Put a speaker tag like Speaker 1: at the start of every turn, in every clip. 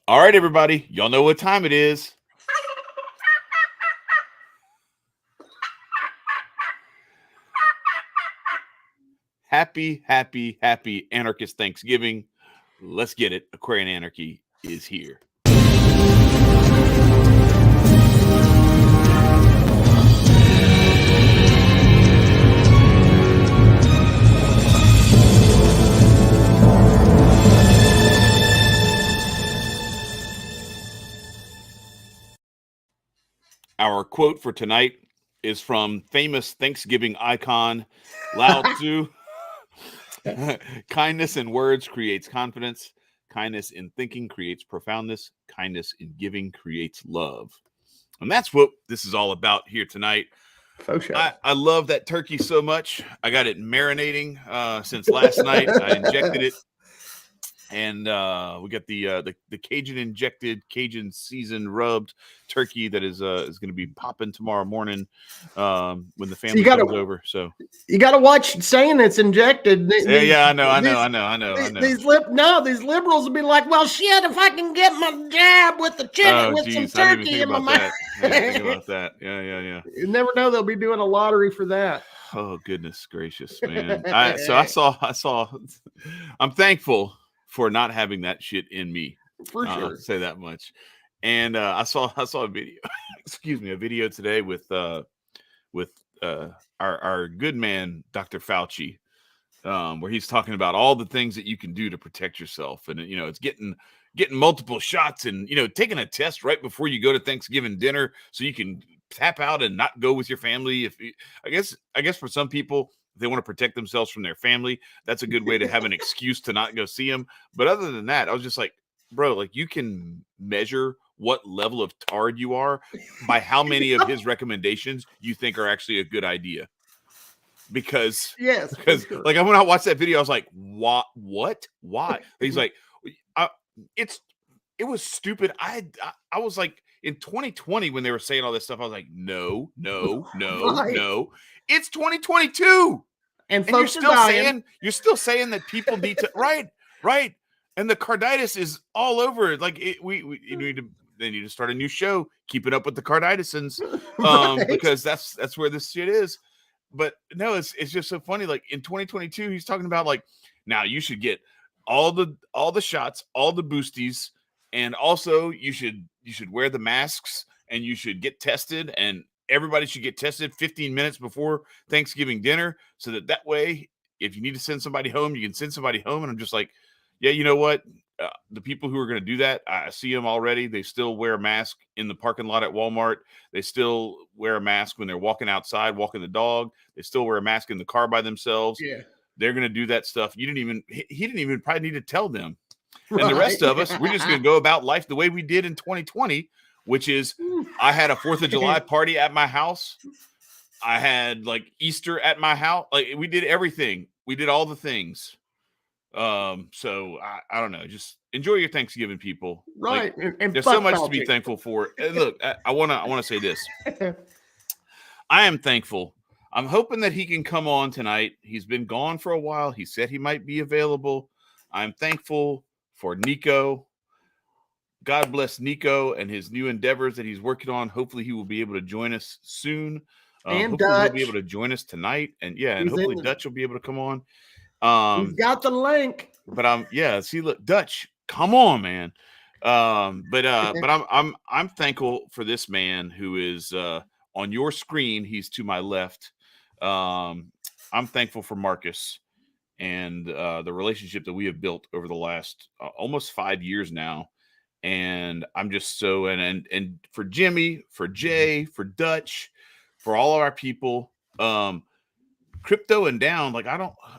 Speaker 1: All right, everybody. Y'all know what time it is. Happy Anarchist Thanksgiving. Let's get it. Aquarian Anarchy is here. Our quote for tonight is from famous Thanksgiving icon Lao Tzu. Kindness in words creates confidence. Kindness in thinking creates profoundness. Kindness in giving creates love. And that's what this is all about here tonight. I love that turkey so much. I got it marinating since last night. I injected it. And we got the Cajun injected, Cajun seasoned rubbed turkey that is going to be popping tomorrow morning when the family comes over. So
Speaker 2: you got to watch saying it's injected.
Speaker 1: I know.
Speaker 2: These liberals will be like, well, shit, if I can get my jab with the chicken some turkey in my mouth.
Speaker 1: I didn't think about that. Yeah.
Speaker 2: You never know, they'll be doing a lottery for that.
Speaker 1: Oh goodness gracious, man! I saw. I'm thankful for not having that shit in me.
Speaker 2: For sure.
Speaker 1: I'll say that much. And I saw a video, a video today with our good man, Dr. Fauci, where he's talking about all the things that you can do to protect yourself. And, it's getting multiple shots and, taking a test right before you go to Thanksgiving dinner so you can tap out and not go with your family. I guess for some people, if they want to protect themselves from their family, that's a good way to have an excuse to not go see them. But other than that, I was just like, bro, like you can measure what level of tard you are by how many of his recommendations you think are actually a good idea. Because sure. Like when I watched that video, I was like, what? Why? He's like, it was stupid. I was like, in 2020, when they were saying all this stuff, I was like, no. It's 2022. And you're still saying that people need to right. And the carditis is all over. Like they need to start a new show, Keeping Up with the Carditicians, because that's where this shit is. But no, it's just so funny. Like in 2022, he's talking about like, now you should get all the shots, all the boosties, and also you should wear the masks and you should get tested, and everybody should get tested 15 minutes before Thanksgiving dinner so that way, if you need to send somebody home, you can send somebody home. And I'm just like, yeah, you know what? The people who are going to do that, I see them already. They still wear a mask in the parking lot at Walmart. They still wear a mask when they're walking outside, walking the dog. They still wear a mask in the car by themselves.
Speaker 2: Yeah.
Speaker 1: They're going to do that stuff. He didn't even probably need to tell them. Right. And the rest of us, we're just going to go about life the way we did in 2020, which is I had a 4th of July party at my house. I had like Easter at my house. Like we did everything. We did all the things. So I don't know. Just enjoy your Thanksgiving, people.
Speaker 2: Right.
Speaker 1: Like, and there's so much to be thankful for. And look, I want to say this. I am thankful. I'm hoping that he can come on tonight. He's been gone for a while. He said he might be available. I'm thankful for Nicco. God bless Nicco and his new endeavors that he's working on. Hopefully he will be able to join us soon.
Speaker 2: And
Speaker 1: hopefully
Speaker 2: Dutch.
Speaker 1: He'll be able to join us tonight. And hopefully Dutch will be able to come on.
Speaker 2: He's got the link.
Speaker 1: But see, look, Dutch, come on, man. But I'm thankful for this man who is on your screen. He's to my left. I'm thankful for Marcus and the relationship that we have built over the last almost 5 years now. And I'm just so and for Jimmy, for Jay, for Dutch, for all of our people. Crypto and Down, like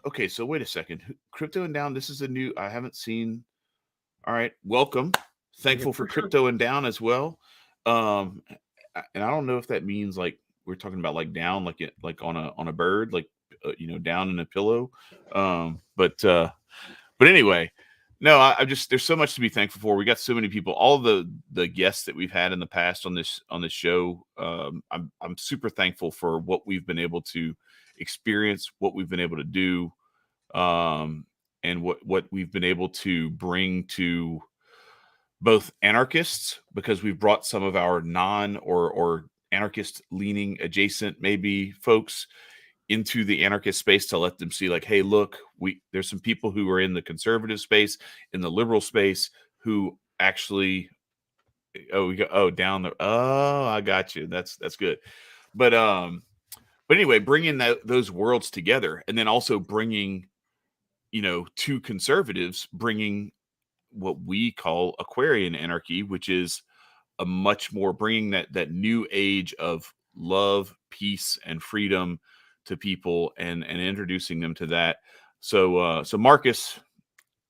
Speaker 1: okay, so wait a second. Crypto and Down, this is a new, I haven't seen. All right, welcome. Thankful for Crypto and Down as well. And I don't know if that means like we're talking about like down, like on a bird, like down in a pillow. But anyway, no, I just, there's so much to be thankful for. We got so many people, all the guests that we've had in the past on this show. I'm super thankful for what we've been able to experience, what we've been able to do, and what we've been able to bring to both anarchists, because we've brought some of our non or anarchist leaning adjacent maybe folks into the anarchist space to let them see, like, hey, look, there's some people who are in the conservative space, in the liberal space, who actually I got you. That's good. But anyway, bringing those worlds together, and then also bringing, to conservatives, bringing what we call Aquarian anarchy, which is a much more bringing that new age of love, peace, and freedom to people, and introducing them to that. So Marcus,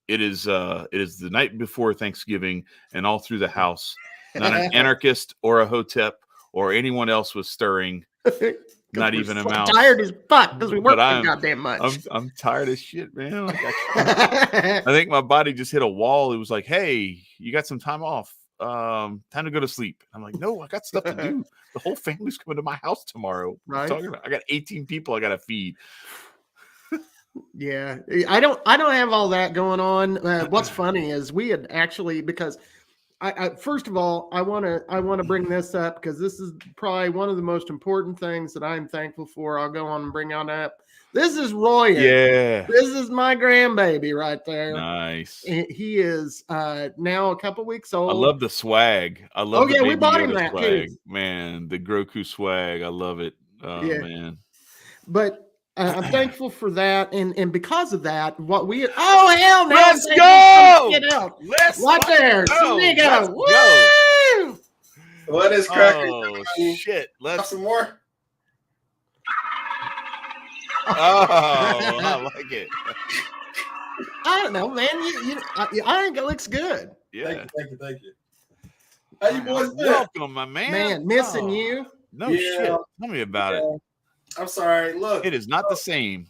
Speaker 1: it is the night before Thanksgiving, and all through the house, not an anarchist or a hotep or anyone else was stirring. Not even a mouse.
Speaker 2: Tired as fuck because we work so goddamn much.
Speaker 1: I'm tired as shit, man. I think my body just hit a wall. It was like, hey, you got some time off. Time to go to sleep. I'm like, no, I got stuff to do. The whole family's coming to my house tomorrow. Right. I got 18 people I got to feed.
Speaker 2: Yeah, I don't have all that going on. What's funny is we had actually, because I first of all, I want to bring this up because this is probably one of the most important things that I'm thankful for. I'll go on and bring on up. This is Roy.
Speaker 1: Yeah,
Speaker 2: this is my grandbaby right there.
Speaker 1: Nice.
Speaker 2: He is now a couple weeks old.
Speaker 1: I love the swag. I love.
Speaker 2: Oh yeah, we bought him that
Speaker 1: swag.
Speaker 2: Too.
Speaker 1: Man, the Groku swag. I love it. Oh yeah. Man.
Speaker 2: But I'm thankful for that, and because of that, what we hell no,
Speaker 1: let's go,
Speaker 2: get out,
Speaker 1: let's
Speaker 2: right there, Nicco.
Speaker 3: Woo! What is cracking?
Speaker 1: Oh shit, let's
Speaker 3: some more.
Speaker 1: Oh, I like it.
Speaker 2: I don't know, man. I think it looks good.
Speaker 1: Yeah,
Speaker 3: thank you. How you boys doing?
Speaker 1: Welcome, my man.
Speaker 2: Man, missing you.
Speaker 1: No shit. Tell me about it.
Speaker 3: I'm sorry. Look,
Speaker 1: it is not the same.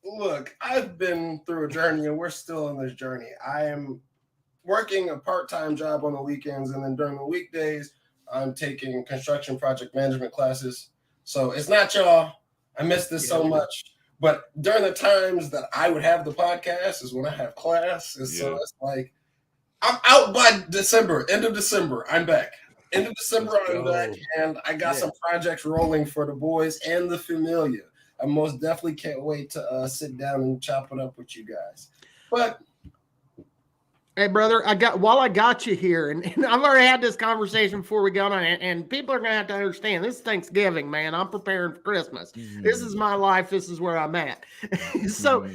Speaker 3: Look, I've been through a journey, and we're still on this journey. I am working a part-time job on the weekends, and then during the weekdays, I'm taking construction project management classes. So it's not y'all. I miss this so much. But during the times that I would have the podcast is when I have class. And so it's like, I'm out by December, end of December. I'm back. End of December, I'm back, and I got some projects rolling for the boys and the familia. I most definitely can't wait to sit down and chop it up with you guys. But
Speaker 2: hey, brother, while I got you here, and I've already had this conversation before we got on, and people are gonna have to understand this is Thanksgiving, man. I'm preparing for Christmas. This is my life. This is where I'm at. So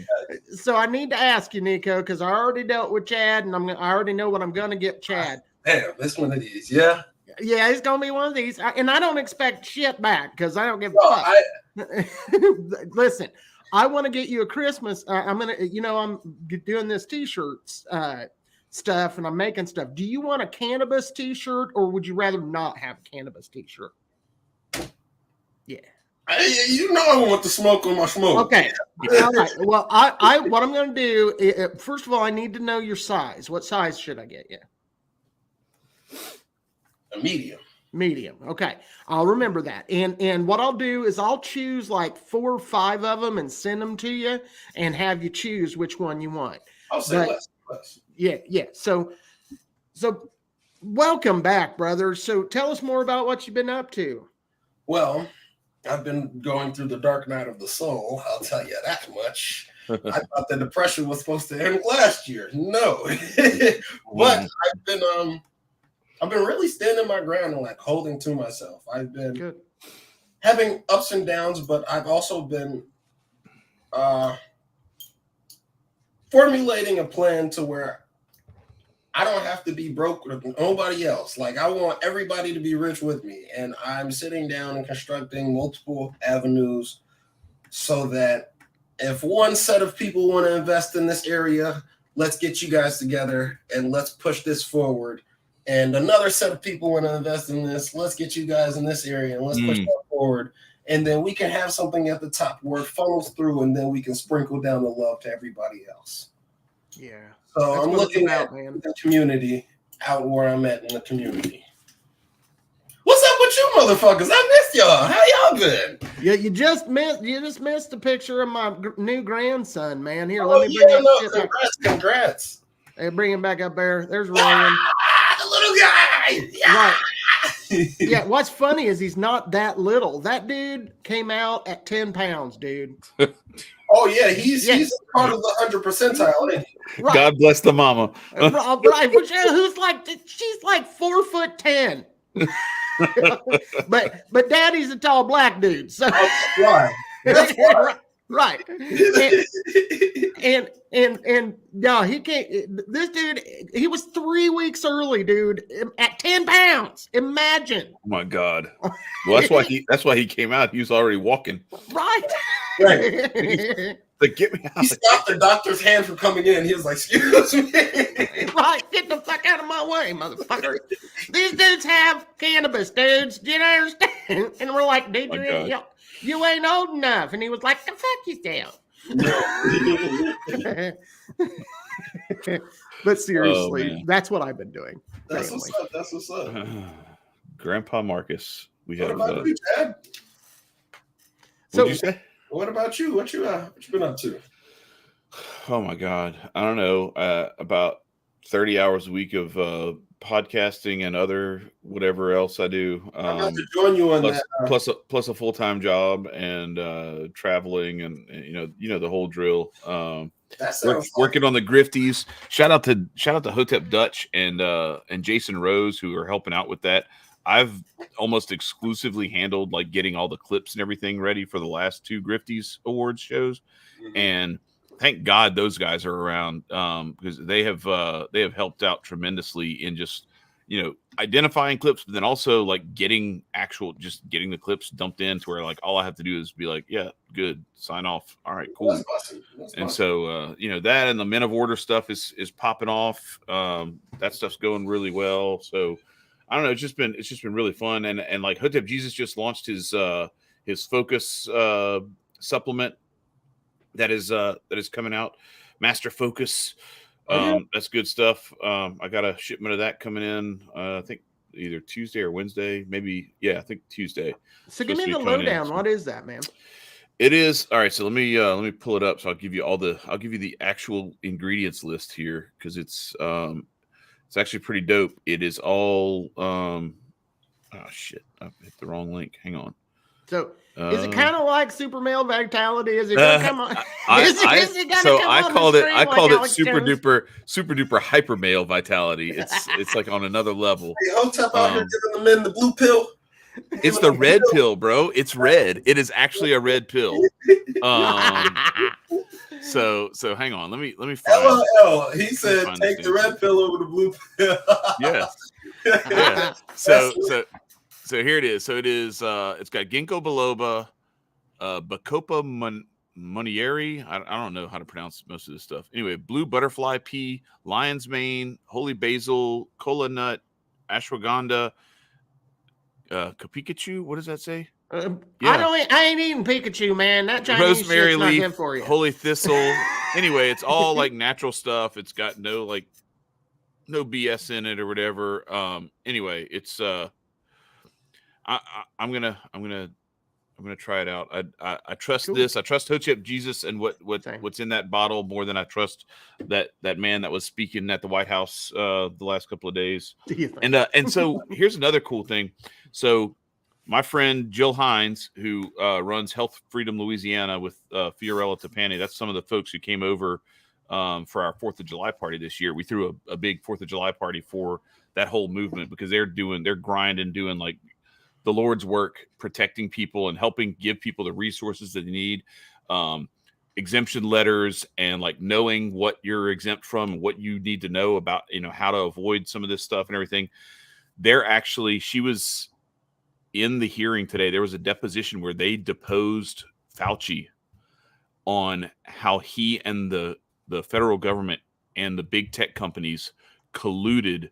Speaker 2: I need to ask you, Nicco, because I already dealt with Chad, and I already know what I'm gonna get Chad.
Speaker 3: Damn, this one of these, yeah.
Speaker 2: Yeah, it's gonna be one of these, and I don't expect shit back because I don't give a fuck. Listen, I want to get you a Christmas. I'm doing this T-shirts stuff, and I'm making stuff. Do you want a cannabis T-shirt, or would you rather not have a cannabis T-shirt? Yeah,
Speaker 3: I want the smoke on my smoke.
Speaker 2: Okay, all right. Well, I what I'm gonna do. First of all, I need to know your size. What size should I get you?
Speaker 3: A medium.
Speaker 2: Medium. Okay. I'll remember that. And what I'll do is I'll choose like 4 or 5 of them and send them to you and have you choose which one you want.
Speaker 3: I'll say less.
Speaker 2: Yeah. So welcome back, brother. So tell us more about what you've been up to.
Speaker 3: Well, I've been going through the dark night of the soul. I'll tell you that much. I thought the depression was supposed to end last year. No. But I've been really standing my ground and like holding to myself. I've been having ups and downs, but I've also been formulating a plan to where I don't have to be broke with nobody else. Like I want everybody to be rich with me. And I'm sitting down and constructing multiple avenues so that if one set of people want to invest in this area, let's get you guys together and let's push this forward. And another set of people want to invest in this. Let's get you guys in this area and let's push that forward. And then we can have something at the top where it funnels through, and then we can sprinkle down the love to everybody else.
Speaker 2: Yeah.
Speaker 3: So I'm looking at the community out where I'm at in the community. What's up with you motherfuckers? I missed y'all. How y'all been?
Speaker 2: Yeah, you just missed a picture of my new grandson, man. Here, let me bring up.
Speaker 3: Congrats.
Speaker 2: Hey, bring him back up there. There's Ryan.
Speaker 3: The little guy. Yeah.
Speaker 2: Right. Yeah. What's funny is he's not that little. That dude came out at 10 pounds, dude.
Speaker 3: Oh yeah, he's part of the 100 percentile.
Speaker 1: Right. God bless the mama.
Speaker 2: Right. Who's like, she's like 4'10". but daddy's a tall black dude. So
Speaker 3: right. That's right.
Speaker 2: Right. And no, he can't. This dude, he was 3 weeks early, dude, at 10 pounds. Imagine.
Speaker 1: Oh my God. Well, that's why he came out. He was already walking.
Speaker 2: Right.
Speaker 1: Like, get me out.
Speaker 3: He stopped the doctor's hand from coming in. He was like, excuse me.
Speaker 2: Right. Get the fuck out of my way, motherfucker. These dudes have cannabis, dudes. Do you understand? And we're like, dude, you ain't old enough. And he was like, the fuck yourself. But seriously, that's what I've been doing.
Speaker 3: That's what's up.
Speaker 1: Grandpa Marcus.
Speaker 3: What about you, Chad?
Speaker 1: What'd you say?
Speaker 3: What about you? What you been up to?
Speaker 1: Oh my God. I don't know. About 30 hours a week of podcasting and other whatever else I do.
Speaker 3: I'm about to join you on that.
Speaker 1: Plus a full-time job and traveling and you know the whole drill. Working on the grifties. Shout out to Hotep Dutch and Jason Rose who are helping out with that. I've almost exclusively handled like getting all the clips and everything ready for the last 2 Grifties Awards shows, and thank God those guys are around because they have helped out tremendously in just identifying clips, but then also like getting the clips dumped in to where like all I have to do is be like, yeah, good, sign off, all right, cool. That's awesome. And so that and the Men of Order stuff is popping off. That stuff's going really well. So I don't know. It's just been really fun. And like Hotep Jesus just launched his focus supplement that is coming out. Master Focus. That's good stuff. I got a shipment of that coming in. I think either Tuesday or Wednesday, maybe. Yeah, I think Tuesday.
Speaker 2: So give me the lowdown. What is that, man?
Speaker 1: It is all right. So let me pull it up. So I'll give you the actual ingredients list here because it's actually pretty dope. It is all oh shit, I hit the wrong link. Hang on.
Speaker 2: So is it kind of like super male vitality? Is it gonna come on? I
Speaker 1: called it super duper hyper male vitality. It's like on another level.
Speaker 3: Hey, Hotep out here giving the men the blue pill.
Speaker 1: It's the red pill, bro. It's red. It is actually a red pill. So hang on. Let me find.
Speaker 3: LOL. He said take the red pill over the blue pill.
Speaker 1: Yes. Yeah. So here it is. So it is. It's got ginkgo biloba, bacopa monieri. I don't know how to pronounce most of this stuff. Anyway, blue butterfly pea, lion's mane, holy basil, kola nut, ashwagandha, Pikachu. What does that say?
Speaker 2: I ain't eating Pikachu, man. That Chinese
Speaker 1: rosemary leaf,
Speaker 2: not good for you.
Speaker 1: holy thistle. Anyway, it's all like natural stuff. It's got no BS in it or whatever. Anyway, it's I'm gonna try it out. I trust this. I trust Hotep Jesus and what's in that bottle more than I trust that man that was speaking at the White House the last couple of days. And so here's another cool thing. So my friend Jill Hines, who runs Health Freedom Louisiana with Fiorella Tapani, that's some of the folks who came over for our 4th of July party this year. We threw a big 4th of July party for that whole movement because they're grinding, doing like the Lord's work, protecting people and helping give people the resources that they need, exemption letters and like knowing what you're exempt from, what you need to know about, how to avoid some of this stuff and everything. She was in the hearing today. There was a deposition where they deposed Fauci on how he and the federal government and the big tech companies colluded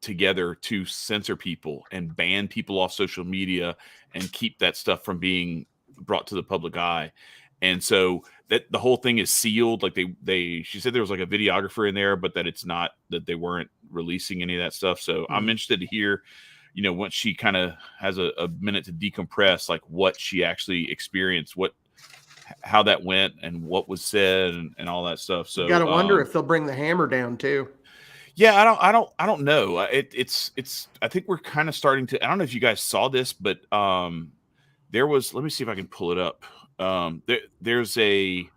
Speaker 1: together to censor people and ban people off social media and keep that stuff from being brought to the public eye. And so that the whole thing is sealed. Like she said there was like a videographer in there, but that it's not, that they weren't releasing any of that stuff. So I'm interested to hear, once she kind of has a minute to decompress, like what she actually experienced, how that went and what was said and all that stuff. So
Speaker 2: you gotta wonder if they'll bring the hammer down too.
Speaker 1: Yeah, I don't know. It's I think we're kind of starting to. I don't know if you guys saw this, but there was. Let me see if I can pull it up. There's a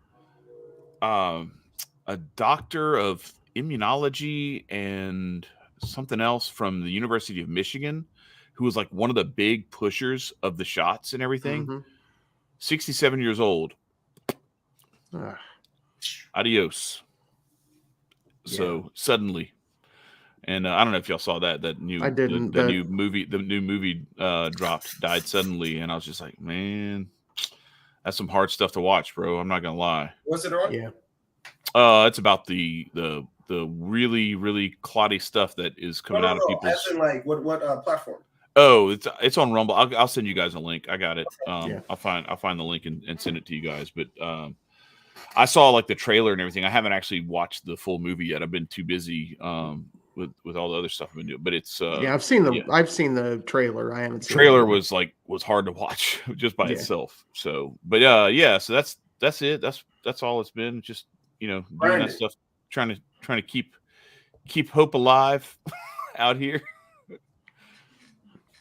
Speaker 1: doctor of immunology and something else from the University of Michigan who was like one of the big pushers of the shots and everything.
Speaker 2: Mm-hmm.
Speaker 1: 67 years old. Adios. So suddenly. And I don't know if y'all saw that new
Speaker 2: I didn't,
Speaker 1: the new movie dropped, died suddenly, and I was just like, man, that's some hard stuff to watch, bro. I'm not gonna lie.
Speaker 3: What's it on?
Speaker 2: Yeah.
Speaker 1: It's about the really, really cloddy stuff that is coming out of people's.
Speaker 3: As in, like, what platform?
Speaker 1: Oh, it's on Rumble. I'll send you guys a link. I got it.
Speaker 2: Yeah.
Speaker 1: I'll find the link and send it to you guys. But I saw like the trailer and everything. I haven't actually watched the full movie yet. I've been too busy with all the other stuff I've been doing. But it's
Speaker 2: I've seen the trailer. I haven't seen
Speaker 1: trailer was hard to watch just by itself. So but so that's it. That's all it's been. Just doing that stuff, trying to keep hope alive out here.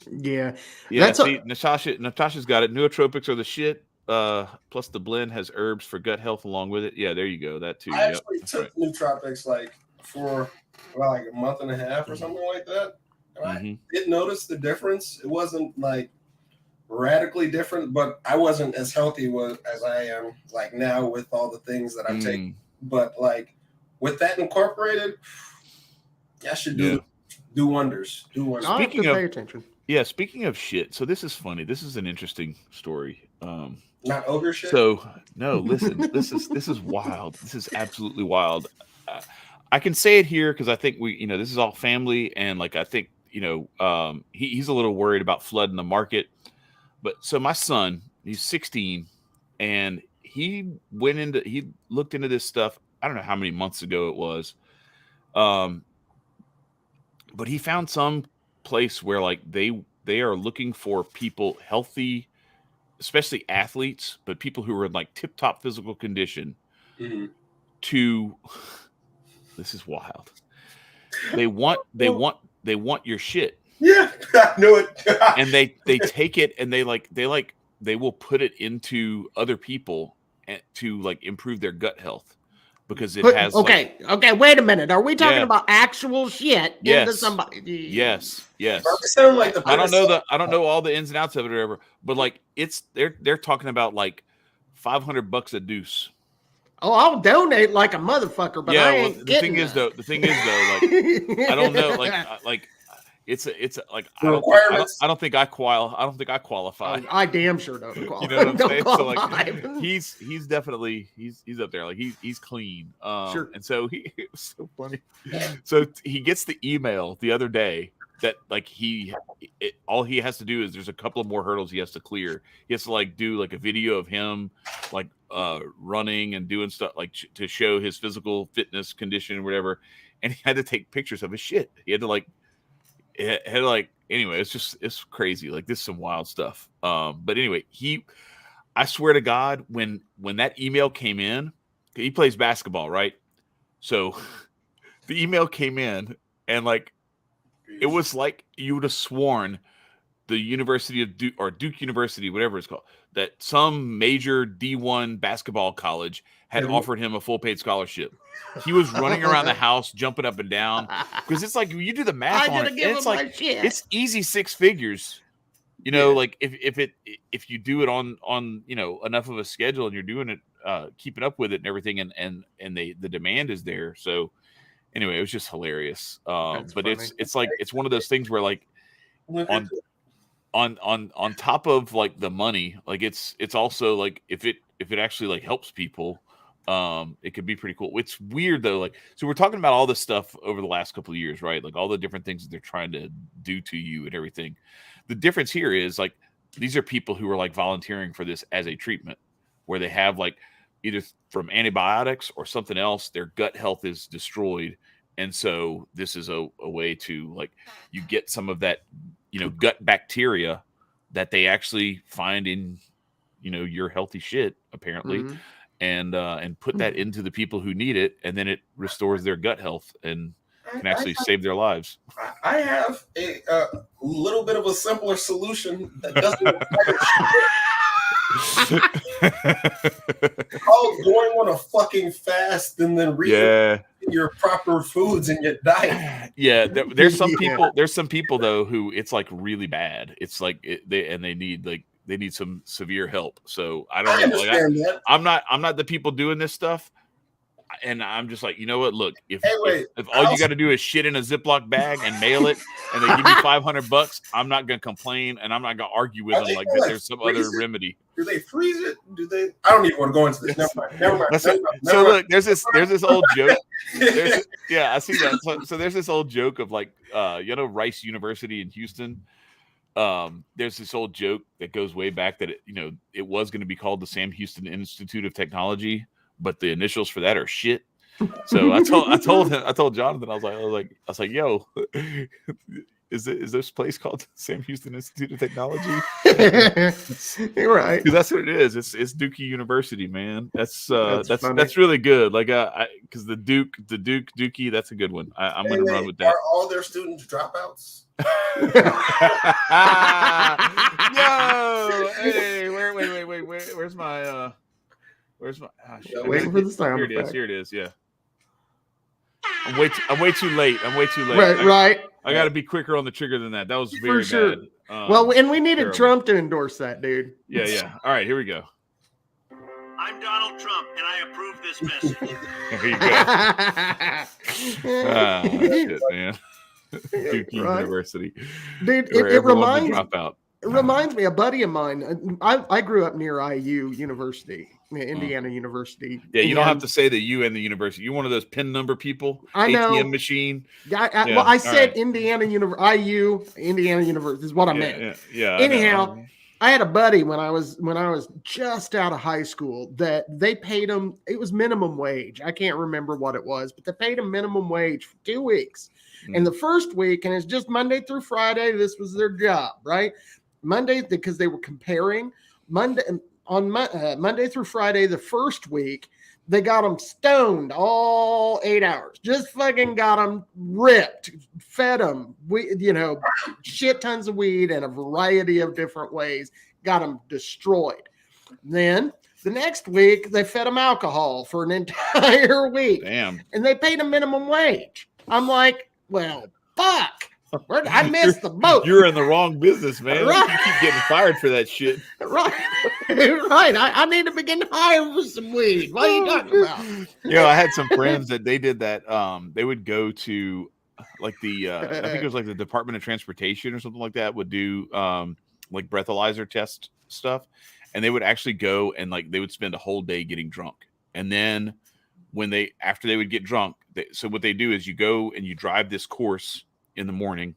Speaker 2: Yeah.
Speaker 1: Natasha's got it. Nootropics are the shit. Plus the blend has herbs for gut health along with it. Yeah, there you go. That too.
Speaker 3: I actually took nootropics like for like a month and a half or something like that. And I did notice the difference. It wasn't like radically different, but I wasn't as healthy as I am like now with all the things that I'm taking. But like with that incorporated, I should do wonders. Do wonders.
Speaker 2: Speaking of, pay attention.
Speaker 1: Yeah, speaking of shit, so this is funny. This is an interesting story.
Speaker 3: Not ogre shit.
Speaker 1: So no, listen, this is wild. This is absolutely wild. I can say it here because I think this is all family, and like I think he's a little worried about flooding the market. But so my son, he's 16, and he looked into this stuff. I don't know how many months ago it was, but he found some place where like they are looking for people healthy, especially athletes, but people who are in like tip-top physical condition to this is wild. They want your shit.
Speaker 3: Yeah, I knew it.
Speaker 1: And they take it and they will put it into other people to like improve their gut health. Because it has
Speaker 2: okay, wait a minute. Are we talking about actual shit into somebody?
Speaker 1: Yes.
Speaker 3: Sound like
Speaker 1: I don't know all the ins and outs of it or whatever, but like they're talking about like $500 a deuce.
Speaker 2: Oh, I'll donate like a motherfucker, but I ain't
Speaker 1: the thing is though, like I don't know, like it's like I don't think I qualify.
Speaker 2: I damn sure don't qualify.
Speaker 1: You know what I'm saying? So like he's definitely he's up there. Like he's clean.
Speaker 2: Sure.
Speaker 1: And so it was so funny. So he gets the email the other day that like all he has to do is there's a couple of more hurdles he has to clear. He has to like do like a video of him like running and doing stuff like to show his physical fitness condition or whatever. And he had to take pictures of his shit. He had to anyway, it's crazy. Like this is some wild stuff. But anyway, I swear to God, when that email came in, he plays basketball, right? So the email came in and like, it was like you would have sworn the University of Duke or Duke University, whatever it's called, that some major D1 basketball college had offered him a full paid scholarship. He was running around the house, jumping up and down because it's like you do the math on it. It's like it's easy 6 figures. Like if you do it on enough of a schedule and you're doing it, keeping up with it and everything, and the demand is there. So anyway, it was just hilarious. But funny. It's like it's one of those things where like on top of like the money, like it's also like if it actually like helps people. It could be pretty cool. It's weird though, like so we're talking about all this stuff over the last couple of years, right? Like all the different things that they're trying to do to you and everything. The difference here is like these are people who are like volunteering for this as a treatment where they have like either from antibiotics or something else, their gut health is destroyed. And so this is a way to like you get some of that gut bacteria that they actually find in your healthy shit apparently, and put that into the people who need it, and then it restores their gut health and can actually save their lives.
Speaker 3: I have a little bit of a simpler solution that doesn't require called going on a fucking fast and then your proper foods in your diet.
Speaker 1: Yeah, there's some people. There's some people though who it's like really bad. It's like they need some severe help. So I don't know. Like, I'm not the people doing this stuff. And I'm just like, you know what? Look, if all you got to do is shit in a Ziploc bag and mail it, and they give you $500, I'm not gonna complain, and I'm not gonna argue with them like that. There's some other remedy.
Speaker 3: Do they freeze it? Do they? I don't even want to go into this. Never mind.
Speaker 1: So look, there's this old joke. I see that. So there's this old joke of like, Rice University in Houston. There's this old joke that goes way back that it was going to be called the Sam Houston Institute of Technology, but the initials for that are shit. So I told Jonathan, I was like, yo, is this place called Sam Houston Institute of Technology?
Speaker 2: You're right.
Speaker 1: Because that's what it is. It's Dookie University, man. That's really good. Like, because the Dookie, that's a good one. I'm gonna run with that.
Speaker 3: Are all their students dropouts?
Speaker 1: No. Hey, wait. Where's my?
Speaker 2: Waiting for the sound.
Speaker 1: Here it is. Yeah. I'm way too late.
Speaker 2: Right.
Speaker 1: I got to be quicker on the trigger than that. That was very bad.
Speaker 2: Well, and we needed Trump to endorse that, dude.
Speaker 1: Yeah. All right, here we go.
Speaker 4: I'm Donald Trump, and I approve this message.
Speaker 1: There you go. Shit, man. Duke University.
Speaker 2: Dude, it reminds me, a buddy of mine, I grew up near IU University, Indiana University.
Speaker 1: Yeah, you don't have to say the U and the university. You're one of those pin number people.
Speaker 2: I know.
Speaker 1: ATM machine.
Speaker 2: I said Indiana IU, Indiana University is what I meant.
Speaker 1: Yeah.
Speaker 2: Anyhow, I had a buddy when I was just out of high school that they paid him. It was minimum wage. I can't remember what it was, but they paid him minimum wage for 2 weeks. And the first week, and it's just Monday through Friday, this was their job, right? Monday, because they were comparing Monday through Friday, the first week, they got them stoned all 8 hours. Just fucking got them ripped, fed them, shit tons of weed in a variety of different ways, got them destroyed. Then the next week, they fed them alcohol for an entire week.
Speaker 1: Damn.
Speaker 2: And they paid them minimum wage. I'm like, well, fuck. I missed the boat.
Speaker 1: You're in the wrong business, man.
Speaker 2: Right.
Speaker 1: You keep getting fired for that shit.
Speaker 2: Right. I need to begin hiring for some weed. What are you talking about?
Speaker 1: I had some friends that they did that. They would go to like the I think it was like the Department of Transportation or something like that would do like breathalyzer test stuff, and they would actually go and like they would spend a whole day getting drunk, and then after they would get drunk, so what they do is you go and you drive this course in the morning,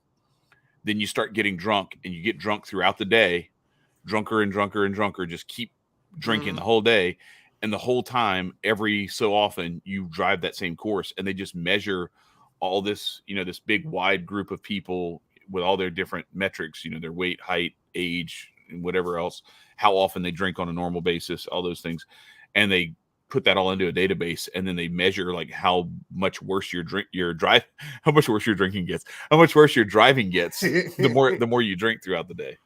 Speaker 1: then you start getting drunk, and you get drunk throughout the day, drunker and drunker and drunker, just keep drinking the whole day, and the whole time, every so often, you drive that same course, and they just measure all this, this big wide group of people with all their different metrics, their weight, height, age, and whatever else, how often they drink on a normal basis, all those things, and they put that all into a database, and then they measure like how much worse how much worse your drinking gets, how much worse your driving gets, the more you drink throughout the day.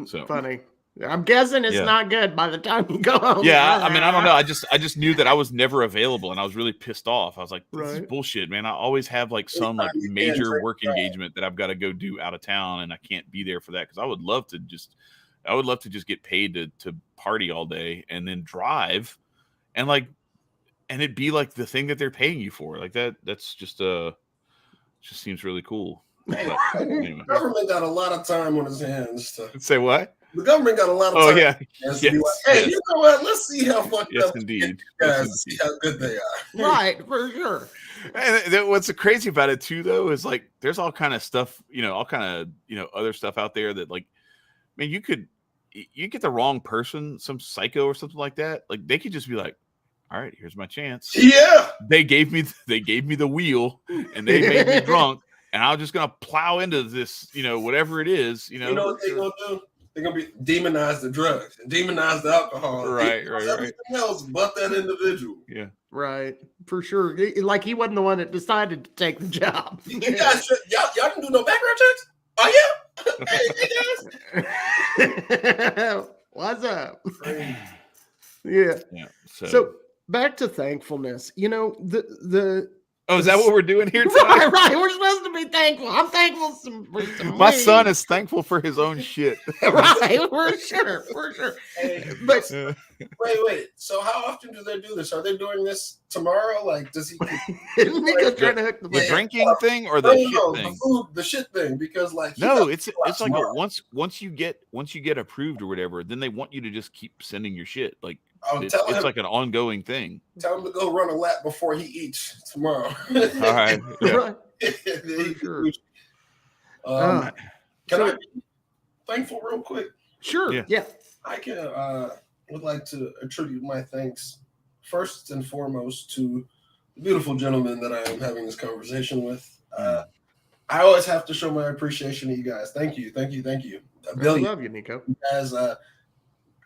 Speaker 1: So
Speaker 2: funny. I'm guessing it's not good by the time you go home.
Speaker 1: Yeah, I mean, I don't know. I just knew that I was never available, and I was really pissed off. I was like, this is bullshit, man. I always have like some like major work engagement that I've got to go do out of town, and I can't be there for that because I would love to just get paid to party all day and then drive. And it'd be like the thing that they're paying you for, like that. That's just seems really cool.
Speaker 3: But anyway. The government got a lot of time on its hands to
Speaker 1: say what?
Speaker 3: The government got a lot of time.
Speaker 1: Oh yeah.
Speaker 3: Yes. Like, hey, you know what? Let's see how fucked up.
Speaker 1: Indeed.
Speaker 3: Guys, see how good they are.
Speaker 2: Right, for sure.
Speaker 1: And what's crazy about it too, though, is like there's all kind of stuff, all kind of other stuff out there that like, I mean, you get the wrong person, some psycho or something like that. Like they could just be like, all right, here's my chance.
Speaker 3: Yeah.
Speaker 1: They gave me the wheel and they made me drunk, and I'm just gonna plow into this, whatever it is.
Speaker 3: You know what they're gonna do? they're gonna be demonize the drugs, demonize the alcohol,
Speaker 1: right,
Speaker 3: everything else but that individual.
Speaker 1: Yeah,
Speaker 2: right, for sure. Like he wasn't the one that decided to take the job.
Speaker 3: You guys, y'all didn't do no background checks. Oh yeah, hey guys,
Speaker 2: What's up?
Speaker 3: Crazy.
Speaker 2: Yeah.
Speaker 1: So
Speaker 2: back to thankfulness. You know, the
Speaker 1: oh, is that what we're doing here tonight?
Speaker 2: Right. We're supposed to be thankful. I'm thankful for some
Speaker 1: My
Speaker 2: weed.
Speaker 1: son is thankful for his own shit.
Speaker 2: Right, for sure.
Speaker 3: Hey,
Speaker 2: But
Speaker 3: wait. So how often do they do this? Are they doing this tomorrow? Like, does he?
Speaker 2: Nicco's trying to hook
Speaker 1: the drinking thing or the shit thing?
Speaker 3: The shit thing, because like
Speaker 1: no, it's like once you get approved or whatever, then they want you to just keep sending your shit. Like it's like an ongoing thing.
Speaker 3: Tell him to go run a lap before he eats tomorrow.
Speaker 1: All right. Yeah.
Speaker 2: right.
Speaker 3: Sure. Can I be thankful real quick?
Speaker 2: Sure. Yeah.
Speaker 3: I can would like to attribute my thanks first and foremost to the beautiful gentleman that I am having this conversation with. I always have to show my appreciation to you guys. Thank you.
Speaker 2: I love you, Nicco.
Speaker 3: You guys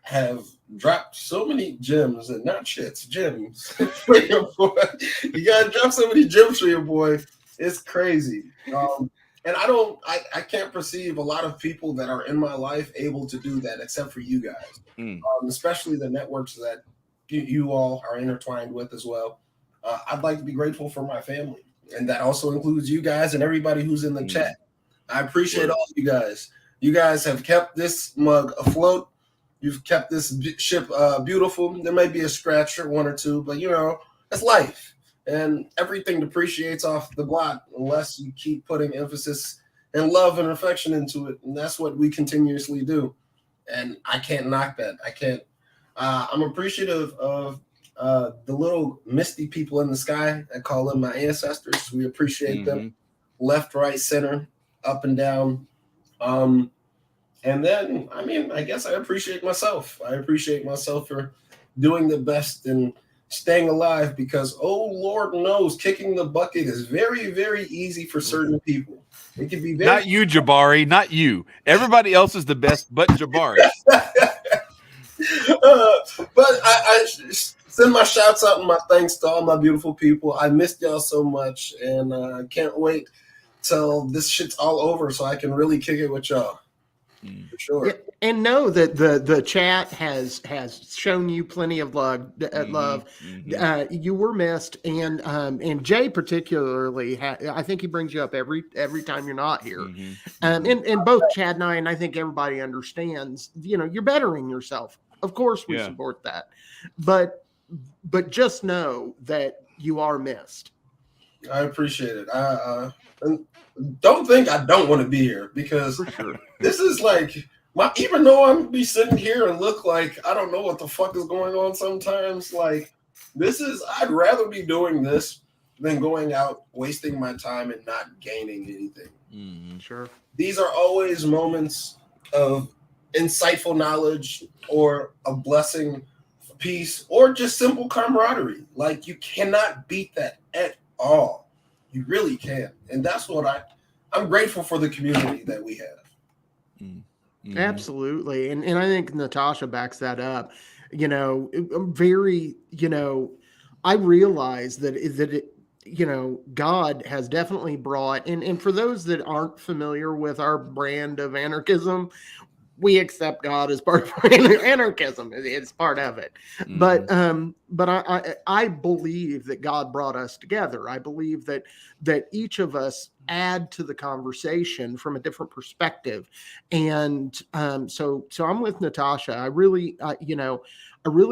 Speaker 3: have dropped so many gems, and not shits, gems for your boy. You guys dropped so many gems for your boy. It's crazy. And I can't perceive a lot of people that are in my life able to do that except for you guys, especially the networks that you all are intertwined with as well. I'd like to be grateful for my family, and that also includes you guys and everybody who's in the chat. I appreciate all of you guys. You guys have kept this mug afloat. You've kept this ship beautiful. There may be a scratch or one or two, but you know, it's life. And everything depreciates off the block unless you keep putting emphasis and love and affection into it. And that's what we continuously do. And I can't knock that. I can't. I'm appreciative of the little misty people in the sky. I call them my ancestors. We appreciate them. Left, right, center, up and down. And then, I mean, I guess I appreciate myself. I appreciate myself for doing the best and staying alive, because, oh, Lord knows, kicking the bucket is very, very easy for certain people. It can be very...
Speaker 1: Not you, Jabari, not you. Everybody else is the best but Jabari.
Speaker 3: But I send my shouts out and my thanks to all my beautiful people. I missed y'all so much, and I can't wait till this shit's all over so I can really kick it with y'all. For sure.
Speaker 2: Yeah, and know that the chat has shown you plenty of love. You were missed, and Jay particularly. I think he brings you up every time you're not here. And both Chad and I think everybody understands. You know, you're bettering yourself. Of course, we support that, but just know that you are missed.
Speaker 3: I appreciate it. And don't think I don't want to be here, because this is like even though I'm be sitting here and look like I don't know what the fuck is going on sometimes, like I'd rather be doing this than going out wasting my time and not gaining anything.
Speaker 2: Sure.
Speaker 3: These are always moments of insightful knowledge or a blessing, peace, or just simple camaraderie. Like, you cannot beat that at all. You really can. And that's what I'm grateful for, the community that we have.
Speaker 2: Absolutely. And I think Natasha backs that up. You know, very, you know, I realize that it, you know, God has definitely brought, and for those that aren't familiar with our brand of anarchism, we accept God as part of anarchism. It's part of it. But I believe that God brought us together. I believe that each of us add to the conversation from a different perspective. And so I'm with Natasha. I really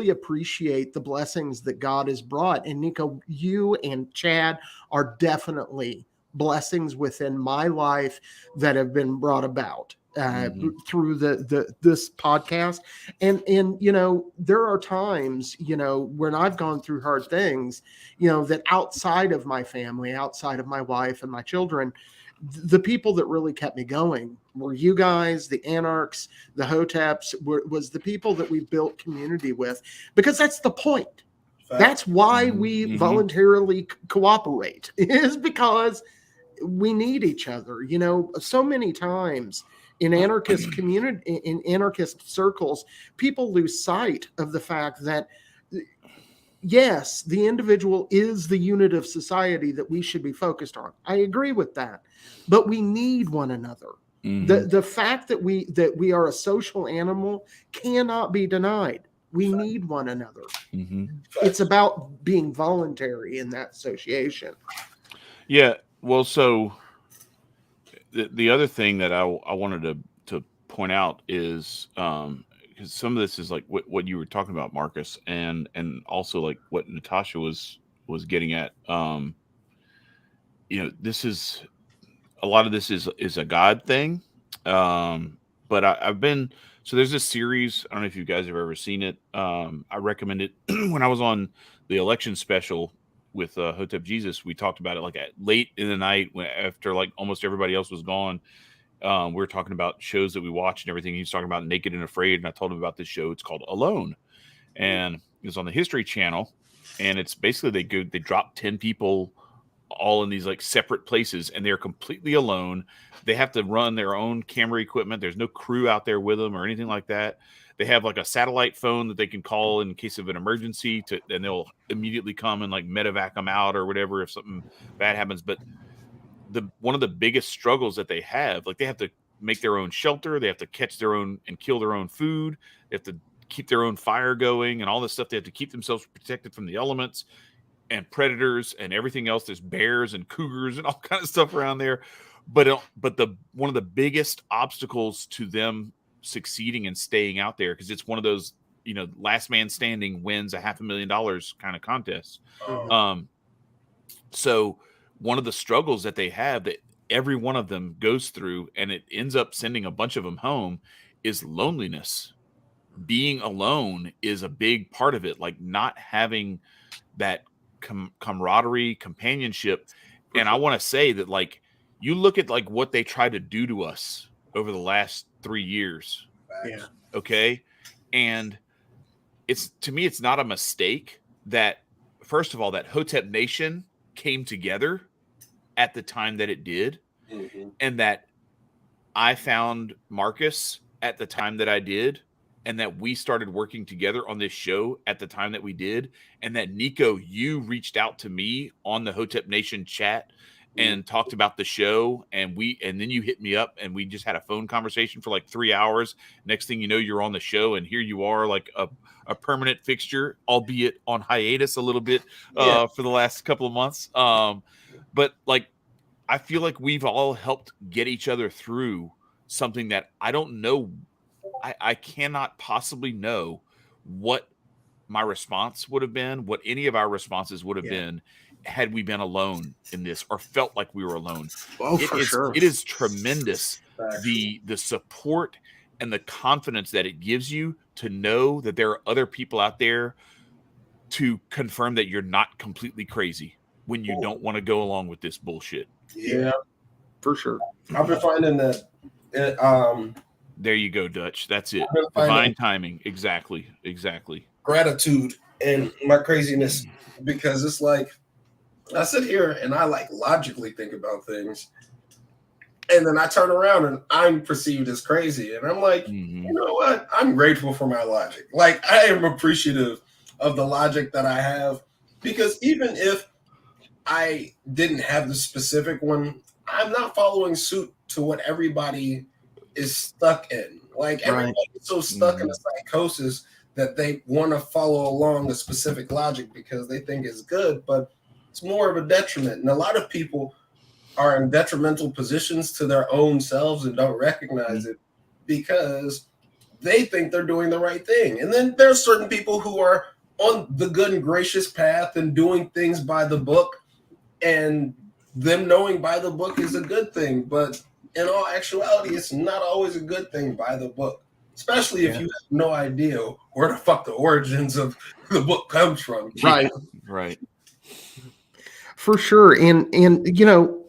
Speaker 2: appreciate the blessings that God has brought. And Nicco, you and Chad are definitely blessings within my life that have been brought about through this podcast. And you know, there are times, you know, when I've gone through hard things, you know, that outside of my family, outside of my wife and my children, the people that really kept me going were you guys, the Anarchs, the Hoteps, was the people that we built community with, because that's the point. That's why we voluntarily cooperate, is because we need each other. You know, so many times, in anarchist community, in anarchist circles, people lose sight of the fact that, yes, the individual is the unit of society that we should be focused on. I agree with that, but we need one another. The fact that we are a social animal cannot be denied. We need one another. It's about being voluntary in that association.
Speaker 1: Yeah. Well, so the other thing that I wanted to point out is because some of this is like what you were talking about, Marcus, and also like what Natasha was getting at. This is a lot of this is a God thing. But I've been, so there's this series. I don't know if you guys have ever seen it. I recommend it. When I was on the election special with Hotep Jesus, we talked about it like at late in the night after like almost everybody else was gone. We were talking about shows that we watched and everything. He was talking about Naked and Afraid, and I told him about this show. It's called Alone, and it was on the History Channel. And it's basically they drop 10 people all in these like separate places, and they're completely alone. They have to run their own camera equipment. There's no crew out there with them or anything like that. They have like a satellite phone that they can call in case of an emergency and they'll immediately come and like medevac them out or whatever if something bad happens. But one of the biggest struggles that they have, like they have to make their own shelter. They have to catch their own and kill their own food. They have to keep their own fire going and all this stuff. They have to keep themselves protected from the elements and predators and everything else. There's bears and cougars and all kinds of stuff around there. But one of the biggest obstacles to them succeeding and staying out there, because it's one of those, last man standing wins $500,000 kind of contest. So one of the struggles that they have that every one of them goes through, and it ends up sending a bunch of them home, is loneliness. Being alone is a big part of it, like not having that camaraderie, companionship. And I want to say that, like, you look at like what they tried to do to us over the last 3 years.
Speaker 2: Yeah.
Speaker 1: Okay. And to me, it's not a mistake that, first of all, that Hotep Nation came together at the time that it did. And that I found Marcus at the time that I did, and that we started working together on this show at the time that we did, and that Nicco, you reached out to me on the Hotep Nation chat and talked about the show, and then you hit me up and we just had a phone conversation for like 3 hours. Next thing you know, you're on the show, and here you are, like a permanent fixture, albeit on hiatus a little bit for the last couple of months. But like, I feel like we've all helped get each other through something that I don't know. I cannot possibly know what my response would have been, what any of our responses would have been had we been alone in this or felt like we were alone.
Speaker 2: Oh, for sure.
Speaker 1: It is tremendous, the support and the confidence that it gives you to know that there are other people out there to confirm that you're not completely crazy when you don't want to go along with this bullshit.
Speaker 3: Yeah,
Speaker 2: for sure.
Speaker 3: I've been finding that
Speaker 1: there you go, Dutch. That's it. Divine timing. Exactly.
Speaker 3: Gratitude and my craziness, because it's like I sit here and I like logically think about things, and then I turn around and I'm perceived as crazy, and I'm like, you know what? I'm grateful for my logic. Like, I am appreciative of the logic that I have, because even if I didn't have the specific one, I'm not following suit to what everybody is stuck in. Like, everybody's so stuck in a psychosis that they want to follow along a specific logic because they think it's good, but it's more of a detriment. And a lot of people are in detrimental positions to their own selves and don't recognize it because they think they're doing the right thing. And then there's certain people who are on the good and gracious path and doing things by the book, and them knowing by the book is a good thing. But in all actuality, it's not always a good thing by the book, especially if you have no idea where the fuck the origins of the book comes from.
Speaker 2: Right. For sure. And you know,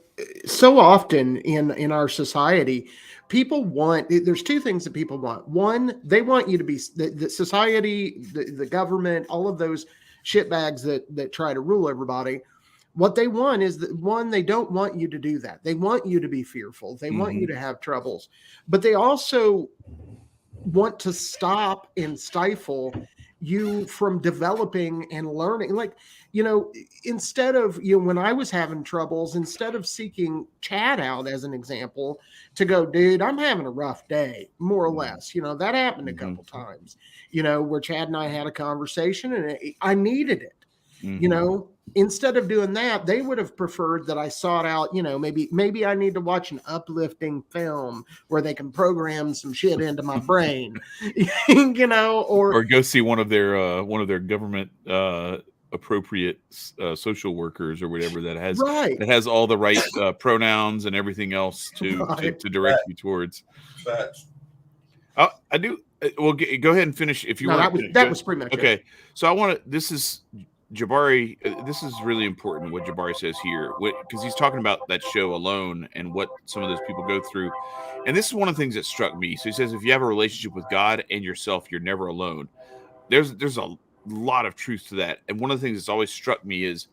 Speaker 2: so often in our society, people want, there's two things that people want. One, they want you to be, the society, the government, all of those shitbags that try to rule everybody What they want is that, one, they don't want you to do that. They want you to be fearful. They want you to have troubles, but they also want to stop and stifle you from developing and learning. Like, instead of, when I was having troubles, instead of seeking Chad out as an example to go, dude, I'm having a rough day, more or less, that happened a couple times, where Chad and I had a conversation and I needed it. Instead of doing that, they would have preferred that I sought out, maybe I need to watch an uplifting film where they can program some shit into my brain, or
Speaker 1: go see one of their government appropriate social workers or whatever that has all the right pronouns and everything else to direct you towards. I do. Well, go ahead and finish if you want.
Speaker 2: That was pretty much
Speaker 1: okay.
Speaker 2: It.
Speaker 1: So I want to. This is Jabari. This is really important what Jabari says here, because he's talking about that show Alone and what some of those people go through. And this is one of the things that struck me. So he says, if you have a relationship with God and yourself, you're never alone. There's a lot of truth to that. And one of the things that's always struck me is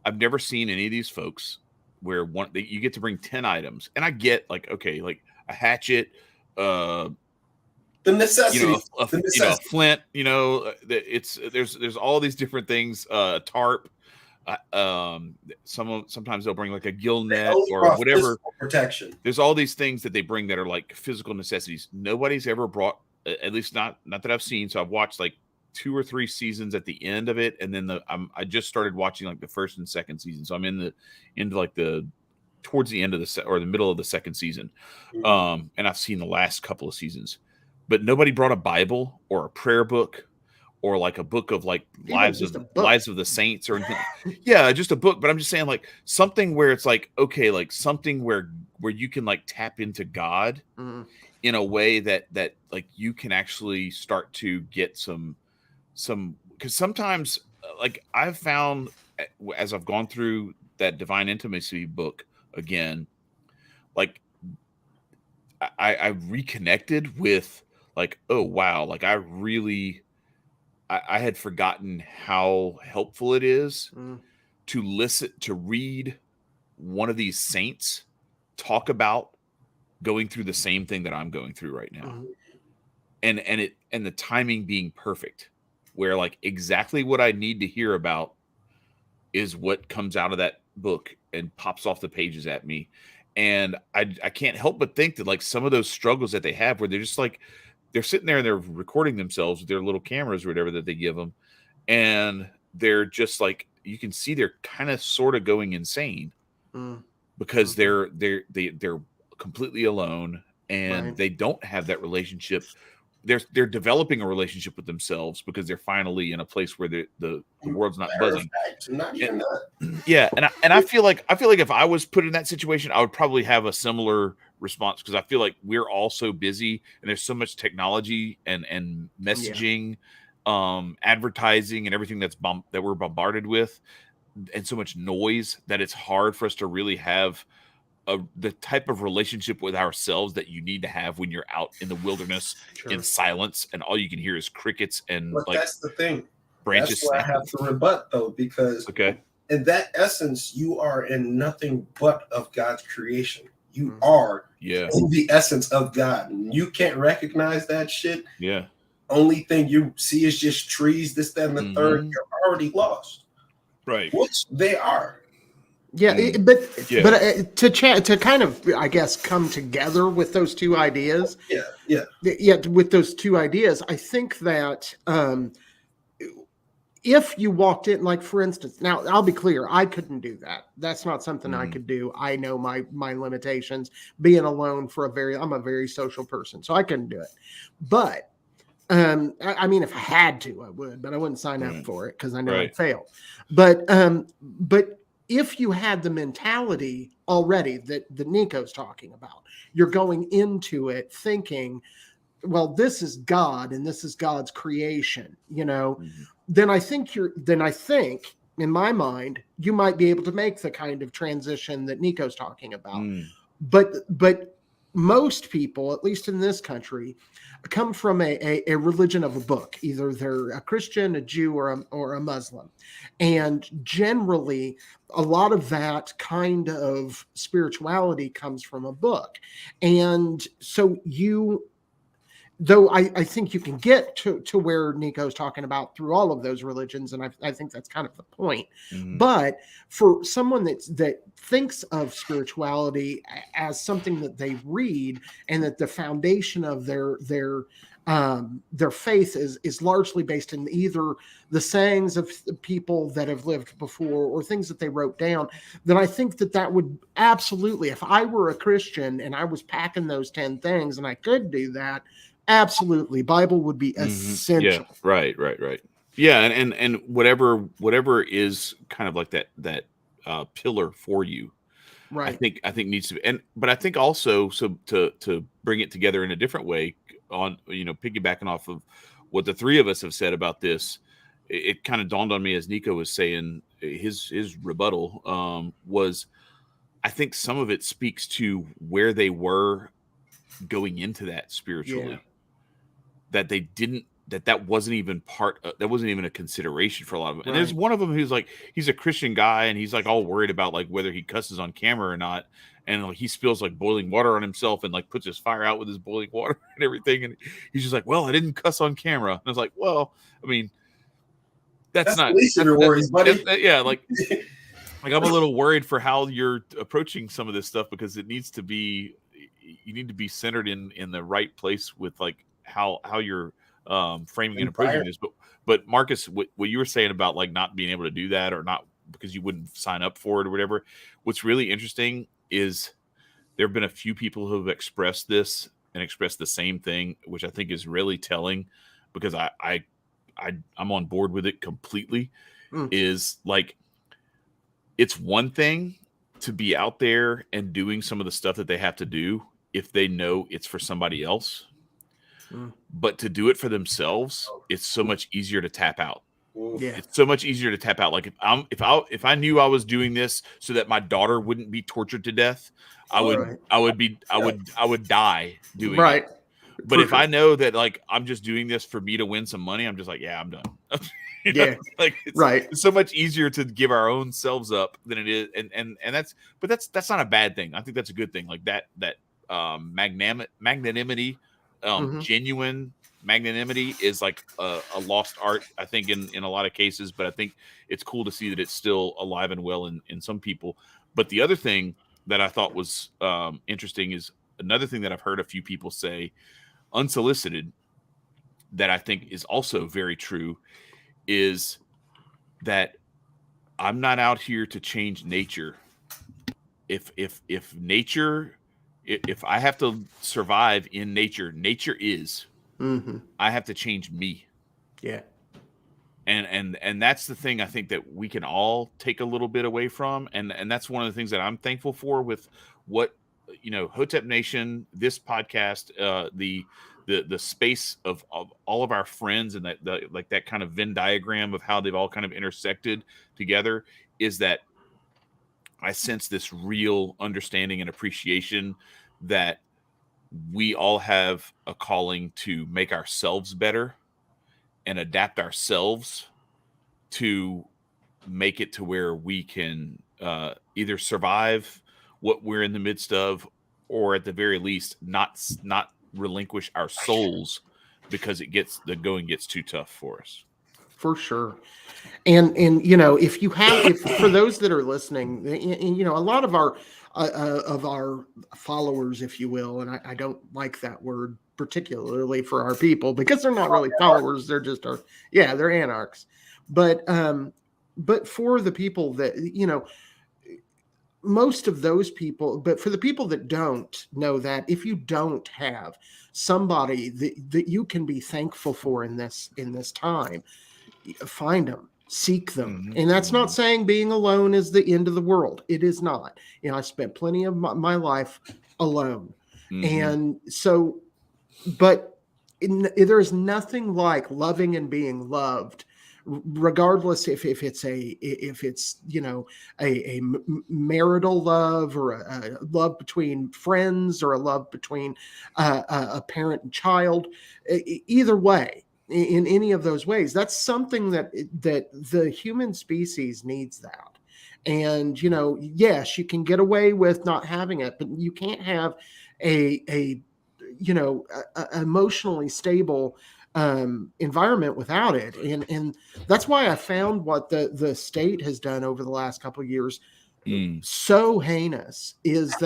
Speaker 1: I've never seen any of these folks where you get to bring 10 items. And I get like a hatchet,
Speaker 3: the necessity,
Speaker 1: a flint, there's all these different things, tarp. Sometimes they'll bring like a gill net or whatever
Speaker 3: protection.
Speaker 1: There's all these things that they bring that are like physical necessities. Nobody's ever brought, at least not that I've seen. So I've watched like 2 or 3 seasons at the end of it, and then I just started watching like the first and second season. So I'm towards the end of the middle of the second season, and I've seen the last couple of seasons. But nobody brought a Bible or a prayer book or like a book of like lives of the saints or anything. Yeah, just a book. But I'm just saying like something where it's like, okay, like something where you can like tap into God in a way that like you can actually start to get some, because sometimes like I've found as I've gone through that Divine Intimacy book again, like I reconnected with like, oh wow, like I had forgotten how helpful it is to read one of these saints talk about going through the same thing that I'm going through right now. And the timing being perfect, where like exactly what I need to hear about is what comes out of that book and pops off the pages at me. And I can't help but think that like some of those struggles that they have where they're just like, they're sitting there and they're recording themselves with their little cameras or whatever that they give them. And they're just like, you can see they're kind of sort of going insane because they're completely alone and they don't have that relationship. They're developing a relationship with themselves because they're finally in a place where the world's not buzzing. Yeah. And I feel like if I was put in that situation, I would probably have a similar response, because I feel like we're all so busy and there's so much technology and messaging, advertising and everything that we're bombarded with, and so much noise that it's hard for us to really have the type of relationship with ourselves that you need to have when you're out in the wilderness in silence and all you can hear is crickets and
Speaker 3: but
Speaker 1: like
Speaker 3: that's the thing.
Speaker 1: Branches.
Speaker 3: That's where I have to rebut though, because in that essence, you are in nothing but of God's creation. You are in the essence of God. And you can't recognize that shit.
Speaker 1: Yeah.
Speaker 3: Only thing you see is just trees, this, that, and the third. You're already lost.
Speaker 1: Right.
Speaker 3: Which they are.
Speaker 2: Yeah, but to kind of, I guess, come together with those two ideas. With those two ideas, I think that if you walked in, like for instance, now I'll be clear, I couldn't do that. That's not something I could do. I know my limitations. Being alone I'm a very social person, so I couldn't do it. But I mean, if I had to, I would, but I wouldn't sign up for it because I know I'd fail. But if you had the mentality already that Nicco's talking about, you're going into it thinking, well, this is God and this is God's creation, then I think in my mind, you might be able to make the kind of transition that Nicco's talking about. But most people, at least in this country, come from a religion of a book. Either they're a Christian, a Jew, or a Muslim. And generally, a lot of that kind of spirituality comes from a book. And so though I think you can get to where Nicco's talking about through all of those religions, and I think that's kind of the point.
Speaker 1: Mm-hmm.
Speaker 2: But for someone that thinks of spirituality as something that they read, and that the foundation of their faith is largely based in either the sayings of people that have lived before or things that they wrote down, then I think that would absolutely, if I were a Christian and I was packing those 10 things and I could do that, absolutely, Bible would be essential.
Speaker 1: Yeah, right. Yeah, and whatever is kind of like that pillar for you,
Speaker 2: right?
Speaker 1: I think needs to be, but I think also, so to bring it together in a different way, on piggybacking off of what the three of us have said about this, it kind of dawned on me as Nicco was saying his rebuttal was, I think some of it speaks to where they were going into that spiritually.
Speaker 2: Yeah.
Speaker 1: That they didn't, that wasn't even that wasn't even a consideration for a lot of them. And
Speaker 2: Right.
Speaker 1: there's one of them who's like, he's a Christian guy and he's like all worried about like whether he cusses on camera or not. And like he spills like boiling water on himself and like puts his fire out with his boiling water and everything. And he's just like, well, I didn't cuss on camera. And I was like, well, I mean, that's not,
Speaker 3: the least of your worries, buddy.
Speaker 1: Yeah. Like I'm a little worried for how you're approaching some of this stuff, because it needs to be, you need to be centered in the right place with like how you're framing and approaching this. But Marcus, what you were saying about like not being able to do that, or not because you wouldn't sign up for it or whatever, what's really interesting is there have been a few people who have expressed this and expressed the same thing, which I think is really telling, because I'm on board with it completely. Is like, it's one thing to be out there and doing some of the stuff that they have to do if they know it's for somebody else. But to do it for themselves, it's so much easier to tap out.
Speaker 2: Yeah.
Speaker 1: It's so much easier to tap out. Like if I knew I was doing this so that my daughter wouldn't be tortured to death, I would die doing it. But if I know that like I'm just doing this for me to win some money, I'm just like, yeah, I'm done.
Speaker 2: Yeah.
Speaker 1: Like it's so much easier to give our own selves up than it is, and that's not a bad thing. I think that's a good thing. Like that magnanimity, genuine magnanimity is like a lost art, I think, in a lot of cases. But I think it's cool to see that it's still alive and well in some people. But the other thing that I thought was interesting is another thing that I've heard a few people say, unsolicited, that I think is also very true, is that I'm not out here to change nature. If I have to survive in nature is. I have to change me.
Speaker 2: Yeah.
Speaker 1: And that's the thing I think that we can all take a little bit away from. And that's one of the things that I'm thankful for with what, Hotep Nation, this podcast, the space of all of our friends, and that kind of Venn diagram of how they've all kind of intersected together, is that I sense this real understanding and appreciation that we all have a calling to make ourselves better and adapt ourselves to make it to where we can either survive what we're in the midst of, or at the very least not relinquish our souls because the going gets too tough for us.
Speaker 2: For sure. And if for those that are listening, a lot of our followers, if you will, and I don't like that word particularly for our people, because they're not really followers, they're just they're anarchs. But for the people that, most of those people, but for the people that don't know that, if you don't have somebody that you can be thankful for in this time, find them, seek them. And that's not saying being alone is the end of the world. It is not. I spent plenty of my life alone. And so, but there is nothing like loving and being loved regardless if it's a marital love, or a love between friends, or a love between a parent and child. Either way, in any of those ways, that's something that the human species needs that. And yes, you can get away with not having it, but you can't have a emotionally stable environment without it. And that's why I found what the state has done over the last couple of years so heinous, is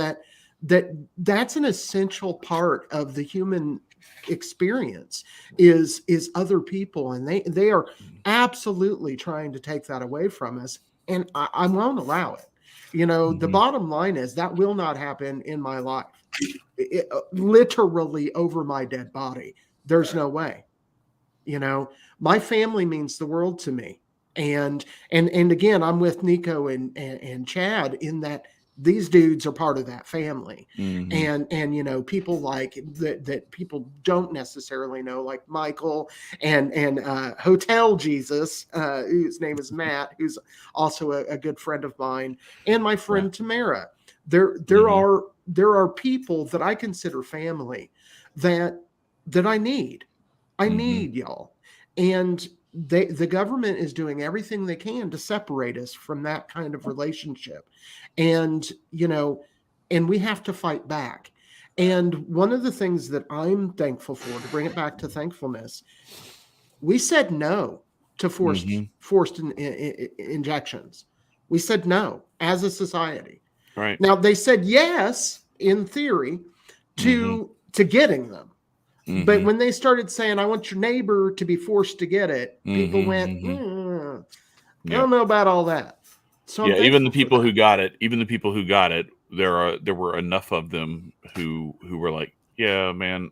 Speaker 2: that's an essential part of the human experience, is other people, and they are absolutely trying to take that away from us, and I won't allow it. The bottom line is that will not happen in my life. Literally over my dead body. There's no way. My family means the world to me. And again, I'm with Nicco and Chad in that these dudes are part of that family. And people like that people don't necessarily know, like Michael and Hotel Jesus, whose name is Matt, who's also a good friend of mine, and my friend Tamara. There are people that I consider family that I need. I need y'all. And the government is doing everything they can to separate us from that kind of relationship. And, and we have to fight back. And one of the things that I'm thankful for, to bring it back to thankfulness, we said no to forced injections. We said no as a society.
Speaker 1: Right.
Speaker 2: Now, they said yes, in theory, to getting them. But when they started saying, I want your neighbor to be forced to get it, people went, I don't know about all that. So
Speaker 1: even the people who got it, there were enough of them who were like, yeah, man,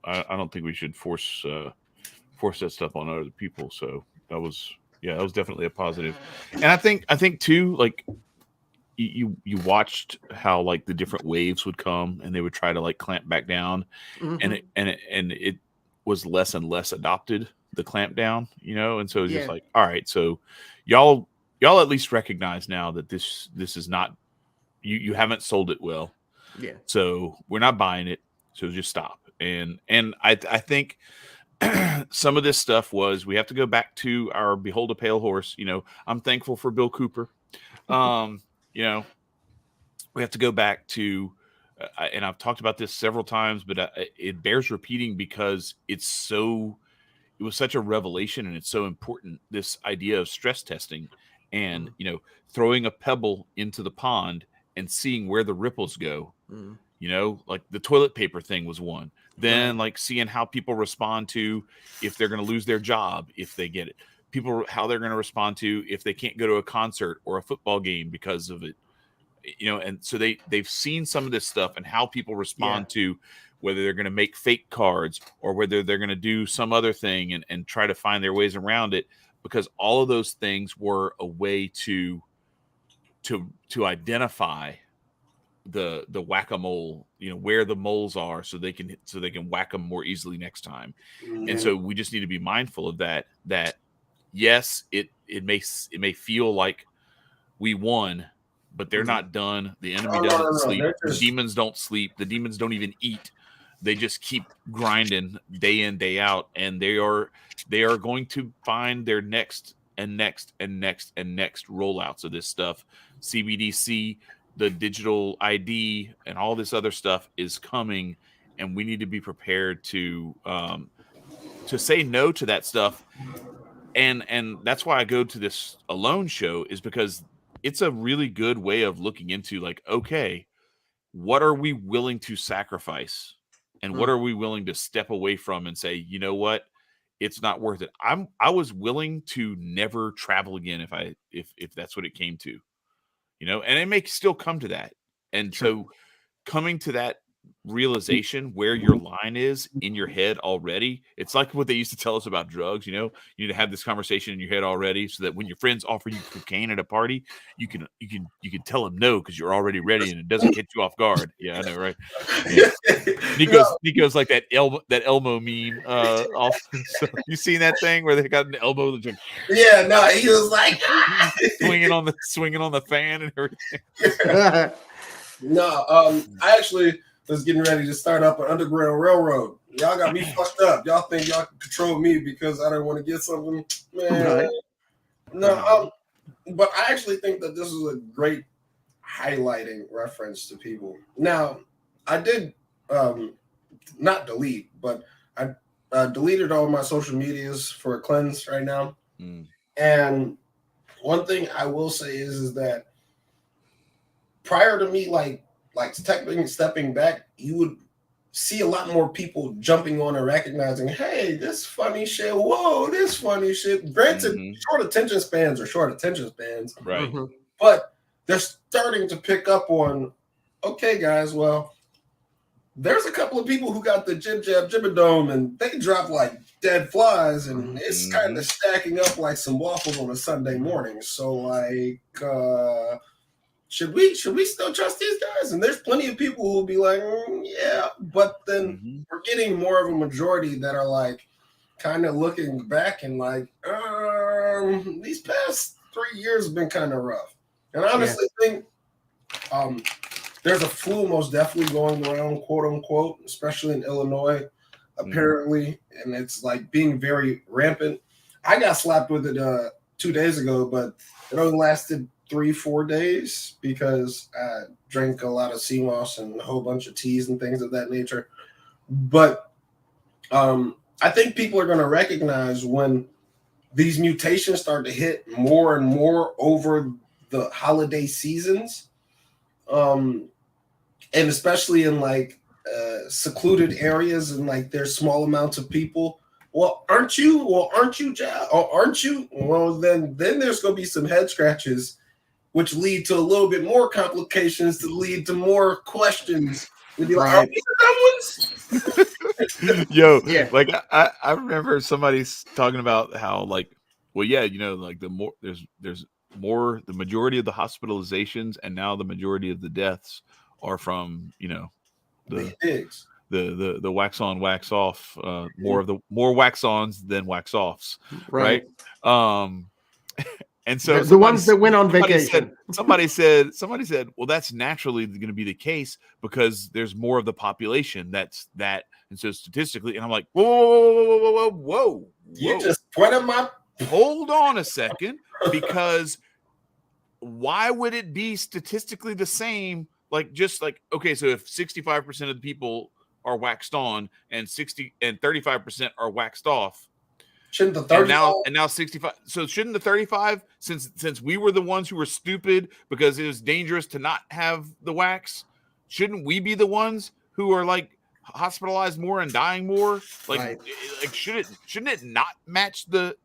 Speaker 1: I don't think we should force that stuff on other people. So that was definitely a positive. And I think too, like, you watched how, like, the different waves would come and they would try to, like, clamp back down, and it was less and less adopted, the clamp down, and so it's just like, all right, so y'all at least recognize now that this is not, you haven't sold it well, so we're not buying it, so just stop. And I think some of this stuff was, we have to go back to our behold a pale horse. I'm thankful for Bill Cooper. We have to go back to, and I've talked about this several times, but it bears repeating because it was such a revelation, and it's so important. This idea of stress testing and, throwing a pebble into the pond and seeing where the ripples go, like the toilet paper thing was one. Then like seeing how people respond to if they're going to lose their job, if they get it. People, how they're going to respond to if they can't go to a concert or a football game because of it, and so they've seen some of this stuff and how people respond to whether they're going to make fake cards or whether they're going to do some other thing and try to find their ways around it, because all of those things were a way to identify the whack-a-mole, where the moles are, so they can whack them more easily next time. And so we just need to be mindful of that yes, it may feel like we won, but they're not done. The enemy doesn't sleep. The demons don't sleep. The demons don't even eat. They just keep grinding day in, day out, and they are going to find their next and next and next and next rollouts of this stuff. CBDC, the digital ID, and all this other stuff is coming, and we need to be prepared to say no to that stuff. And that's why I go to this Alone show, is because it's a really good way of looking into, like, okay, what are we willing to sacrifice, and what are we willing to step away from and say, you know what, it's not worth it. I was willing to never travel again if that's what it came to, and it may still come to that. And so coming to that realization where your line is in your head already. It's like what they used to tell us about drugs. You need to have this conversation in your head already, so that when your friends offer you cocaine at a party, you can tell them no because you're already ready and it doesn't catch you off guard. Yeah, I know, right? Yeah. Nicco's like that Elmo meme. So you seen that thing where they got an elbow?
Speaker 3: Yeah, no, he was like
Speaker 1: swinging on the fan and everything.
Speaker 3: No, I actually was getting ready to start up an underground railroad. Y'all got me fucked up. Y'all think y'all can control me because I don't want to get something, man. Right. No, but I actually think that this is a great highlighting reference to people. Now, I did not delete, but I deleted all my social medias for a cleanse right now. And one thing I will say is that prior to me, like stepping back, you would see a lot more people jumping on and recognizing, hey, this funny shit. Whoa, this funny shit. Granted, short attention spans, right? But they're starting to pick up on, okay, guys, well, there's a couple of people who got the jib jab jibadome and they drop like dead flies, and it's kind of stacking up like some waffles on a Sunday morning. So like, should we still trust these guys? And there's plenty of people who will be like, yeah, but then we're getting more of a majority that are like kind of looking back and like, these past 3 years have been kind of rough. And I honestly think there's a flu most definitely going around, quote unquote, especially in Illinois, apparently, and it's like being very rampant. I got slapped with it 2 days ago, but it only lasted 3-4 days because I drank a lot of sea moss and a whole bunch of teas and things of that nature. But I think people are going to recognize when these mutations start to hit more and more over the holiday seasons, and especially in like secluded areas and like there's small amounts of people. Well, aren't you, Jack? Or aren't you? Well, then there's going to be some head scratches, which lead to a little bit more complications, to lead to more questions. We'd be like, are we the dumb ones?
Speaker 1: Yo, like I remember somebody talking about how like, well, yeah, like the more there's more, the majority of the hospitalizations and now the majority of the deaths are from the wax on, wax off, more wax ons than wax offs, right? And so
Speaker 2: the ones that went on vacation.
Speaker 1: Somebody said, well, that's naturally going to be the case because there's more of the population that's that. And so statistically, and I'm like, whoa.
Speaker 3: You just pointed my.
Speaker 1: Hold on a second, because why would it be statistically the same? Like, just like, okay, so if 65% of the people are waxed on and 35% are waxed off,
Speaker 3: shouldn't the 35
Speaker 1: and now 65? So shouldn't the 35, since we were the ones who were stupid because it was dangerous to not have the wax, shouldn't we be the ones who are like hospitalized more and dying more? Like, like shouldn't it not match the,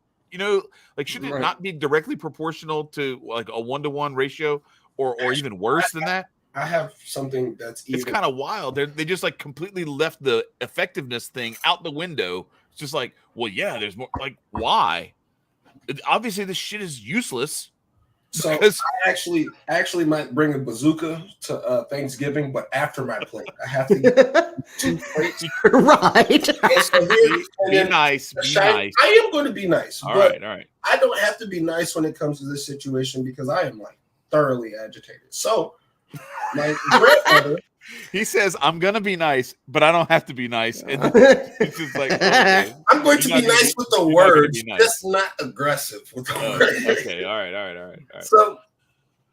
Speaker 1: like shouldn't it not be directly proportional to like a 1-to-1 ratio or even worse than that?
Speaker 3: I have something that's
Speaker 1: it's kind of wild. They just like completely left the effectiveness thing out the window. It's just like, well, yeah, there's more. Like, why? Obviously, this shit is useless.
Speaker 3: So I actually might bring a bazooka to Thanksgiving, but after my plate, I have to get 2 plates.
Speaker 2: Right.
Speaker 1: Be nice.
Speaker 3: I am going to be nice.
Speaker 1: All right.
Speaker 3: I don't have to be nice when it comes to this situation because I am like thoroughly agitated. So my grandmother.
Speaker 1: He says, I'm going to be nice, but I don't have to be nice. And it's just like,
Speaker 3: okay. I'm going to be nice with the words, just not aggressive with the words.
Speaker 1: Okay. All right.
Speaker 3: So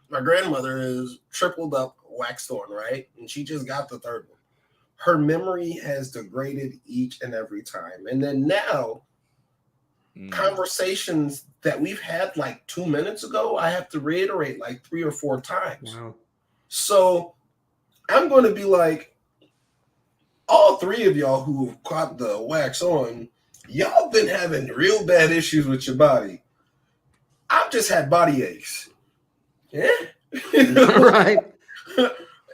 Speaker 3: my grandmother is tripled up, waxed on, right? And she just got the 3rd one. Her memory has degraded each and every time. And then now, conversations that we've had like 2 minutes ago, I have to reiterate like 3 or 4 times.
Speaker 2: Wow.
Speaker 3: So I'm going to be like, all 3 of y'all who caught the wax on, y'all been having real bad issues with your body. I've just had body aches. Yeah.
Speaker 2: Right.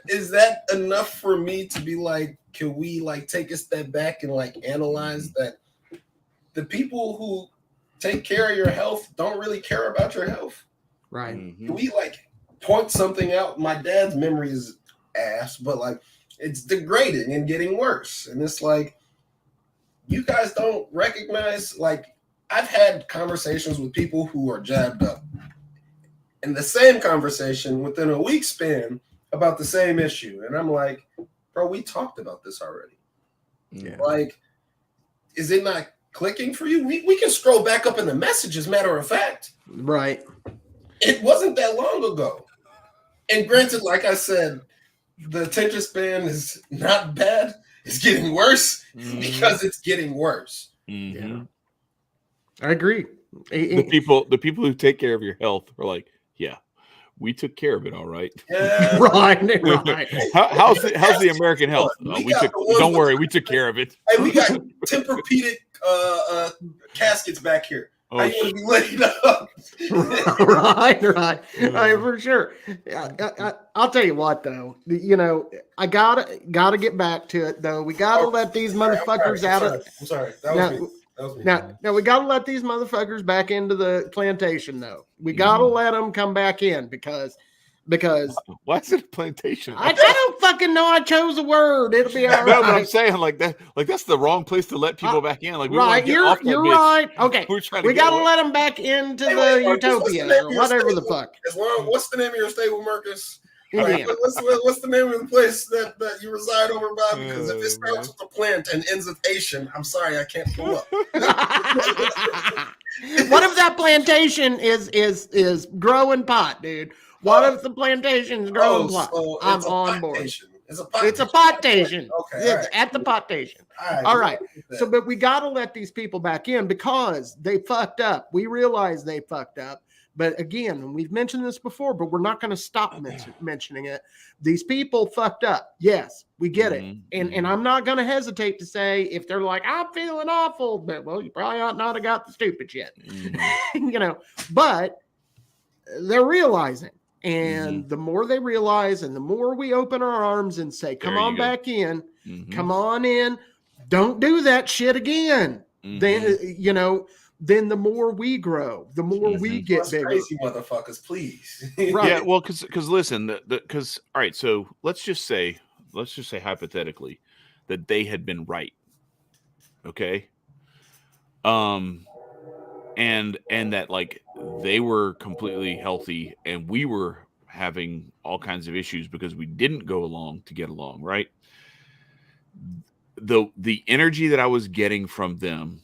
Speaker 3: is that enough for me to be like, can we like take a step back and like analyze that the people who take care of your health don't really care about your health?
Speaker 2: Right.
Speaker 3: Can we like point something out? My dad's memory is ass, but like it's degrading and getting worse. And it's like, you guys don't recognize, like, I've had conversations with people who are jabbed up, and the same conversation within a week span about the same issue. And I'm like, bro, we talked about this already.
Speaker 2: Yeah.
Speaker 3: Like, is it not clicking for you? We can scroll back up in the messages, matter of fact.
Speaker 2: Right.
Speaker 3: It wasn't that long ago. And granted, like I said, the attention span is not bad. It's getting worse because it's getting worse.
Speaker 2: Yeah. I agree.
Speaker 1: The people who take care of your health are like, yeah, we took care of it, all right.
Speaker 3: Yeah.
Speaker 2: Right.
Speaker 1: How's the American health? Don't worry, we took care of it.
Speaker 3: Hey, we got Tempur-Pedic caskets back here.
Speaker 1: Oh,
Speaker 3: How you want to be laid up?
Speaker 2: right, for sure. I'll tell you what, though. You know, I gotta get back to it, though. We gotta let these motherfuckers out of.
Speaker 3: I'm sorry. That was me.
Speaker 2: Now we gotta let these motherfuckers back into the plantation, though. We gotta let them come back in because
Speaker 1: why is it a plantation?
Speaker 2: I don't fucking know. I chose a word. It'll be all right.
Speaker 1: No, but I'm saying like that's the wrong place to let people back in. Like, we
Speaker 2: right, you're right. Okay, we gotta let them back into the utopia or whatever the fuck.
Speaker 3: What's the name of your stable, Marcus?
Speaker 2: Indiana.
Speaker 3: What's the name of the place that you reside over by? Because if it starts with a plant and ends with Asian, I'm sorry, I can't pull up.
Speaker 2: What if that plantation is growing pot, dude? What if the plantation's growing pot?
Speaker 3: So
Speaker 2: I'm on board.
Speaker 3: It's a
Speaker 2: potation.
Speaker 3: Okay,
Speaker 2: It's at the potation. All right. So, but we got to let these people back in because they fucked up. We realize they fucked up. But again, and we've mentioned this before, but we're not going to stop mentioning it. These people fucked up. Yes, we get it. And I'm not going to hesitate to say if they're like, I'm feeling awful, but well, you probably ought not have got the stupid yet. You know, but they're realizing. And the more they realize and the more we open our arms and say, come on back in, come on in, don't do that shit again. Then, you know, then the more we grow, the more we get bigger.
Speaker 3: Crazy motherfuckers, please.
Speaker 1: Right. Yeah, well, because listen, because all right, so let's just say hypothetically that they had been right. Okay. And that like they were completely healthy and we were having all kinds of issues because we didn't go along to get along, right? The energy that I was getting from them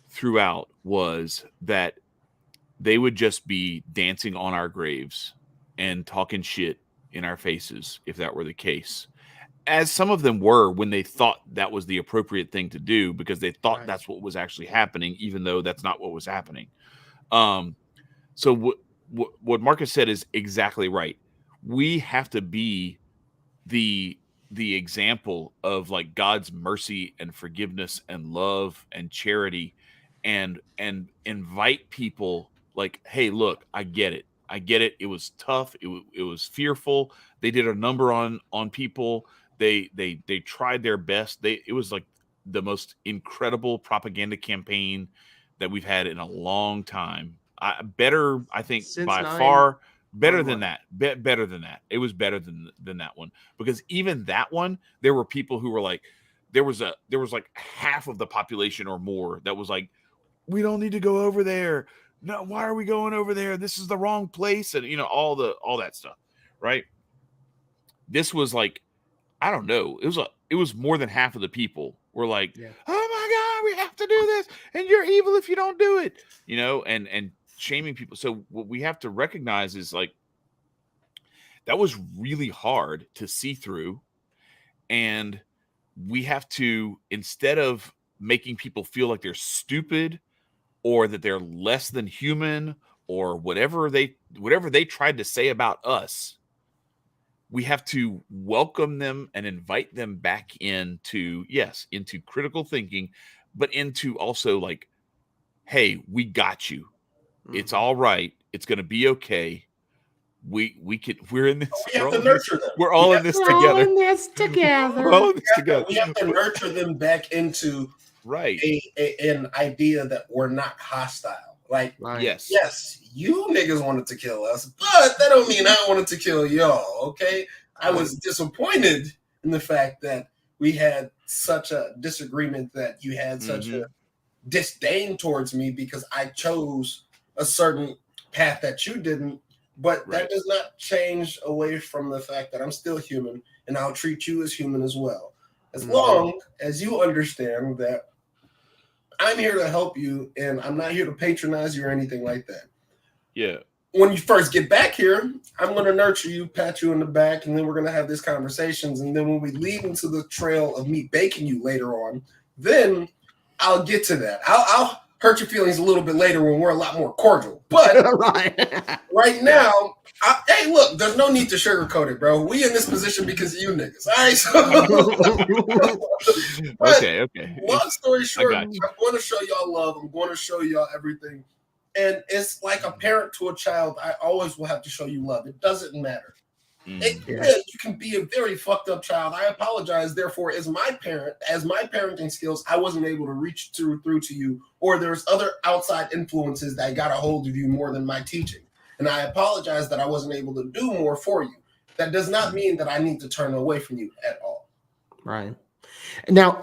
Speaker 1: throughout was that they would just be dancing on our graves and talking shit in our faces if that were the case. As some of them were when they thought that was the appropriate thing to do because they thought that's what was actually happening, even though that's not what was happening. So what Marcus said is exactly right. We have to be the example of like God's mercy and forgiveness and love and charity and invite people like, hey, look, I get it. It was tough. It was fearful. They did a number on people. They tried their best. It was like the most incredible propaganda campaign that we've had in a long time. I think since by far better than that. Better than that. It was better than that one because even that one, there were people who were like, there was like half of the population or more that was like, we don't need to go over there. No, why are we going over there? This is the wrong place, and you know all that stuff, right? This was like, I don't know. It was more than half of the people were like, oh my God, we have to do this, and you're evil if you don't do it, you know, and shaming people. So what we have to recognize is like that was really hard to see through, and we have to, instead of making people feel like they're stupid or that they're less than human or whatever they tried to say about us, we have to welcome them and invite them back into critical thinking, but into also like, hey, we got you. It's all right. It's going to be okay. we're in this.
Speaker 3: We have to nurture them.
Speaker 1: We're all in this together.
Speaker 2: We're all in this together.
Speaker 1: We're all in this together.
Speaker 3: We have to nurture them back into an idea that we're not hostile. Like, yes, you niggas wanted to kill us, but that don't mean I wanted to kill y'all. Okay, I was disappointed in the fact that we had such a disagreement, that you had such a disdain towards me because I chose a certain path that you didn't. But that does not change away from the fact that I'm still human, and I'll treat you as human as well. As long as you understand that I'm here to help you, and I'm not here to patronize you or anything like that.
Speaker 1: Yeah.
Speaker 3: When you first get back here, I'm going to nurture you, pat you in the back, and then we're going to have these conversations. And then when we lead into the trail of me baking you later on, then I'll get to that. I'll hurt your feelings a little bit later when we're a lot more cordial. But right now, hey, look, there's no need to sugarcoat it, bro. We in this position because of you niggas. All right. So,
Speaker 1: okay.
Speaker 3: Long story short, I'm going to show y'all love. I'm going to show y'all everything. And it's like a parent to a child. I always will have to show you love. It doesn't matter. You can be a very fucked up child. I apologize. Therefore, as my parenting skills, I wasn't able to reach through to you, or there's other outside influences that got a hold of you more than my teaching. And I apologize that I wasn't able to do more for you. That does not mean that I need to turn away from you at all.
Speaker 2: Right. Now,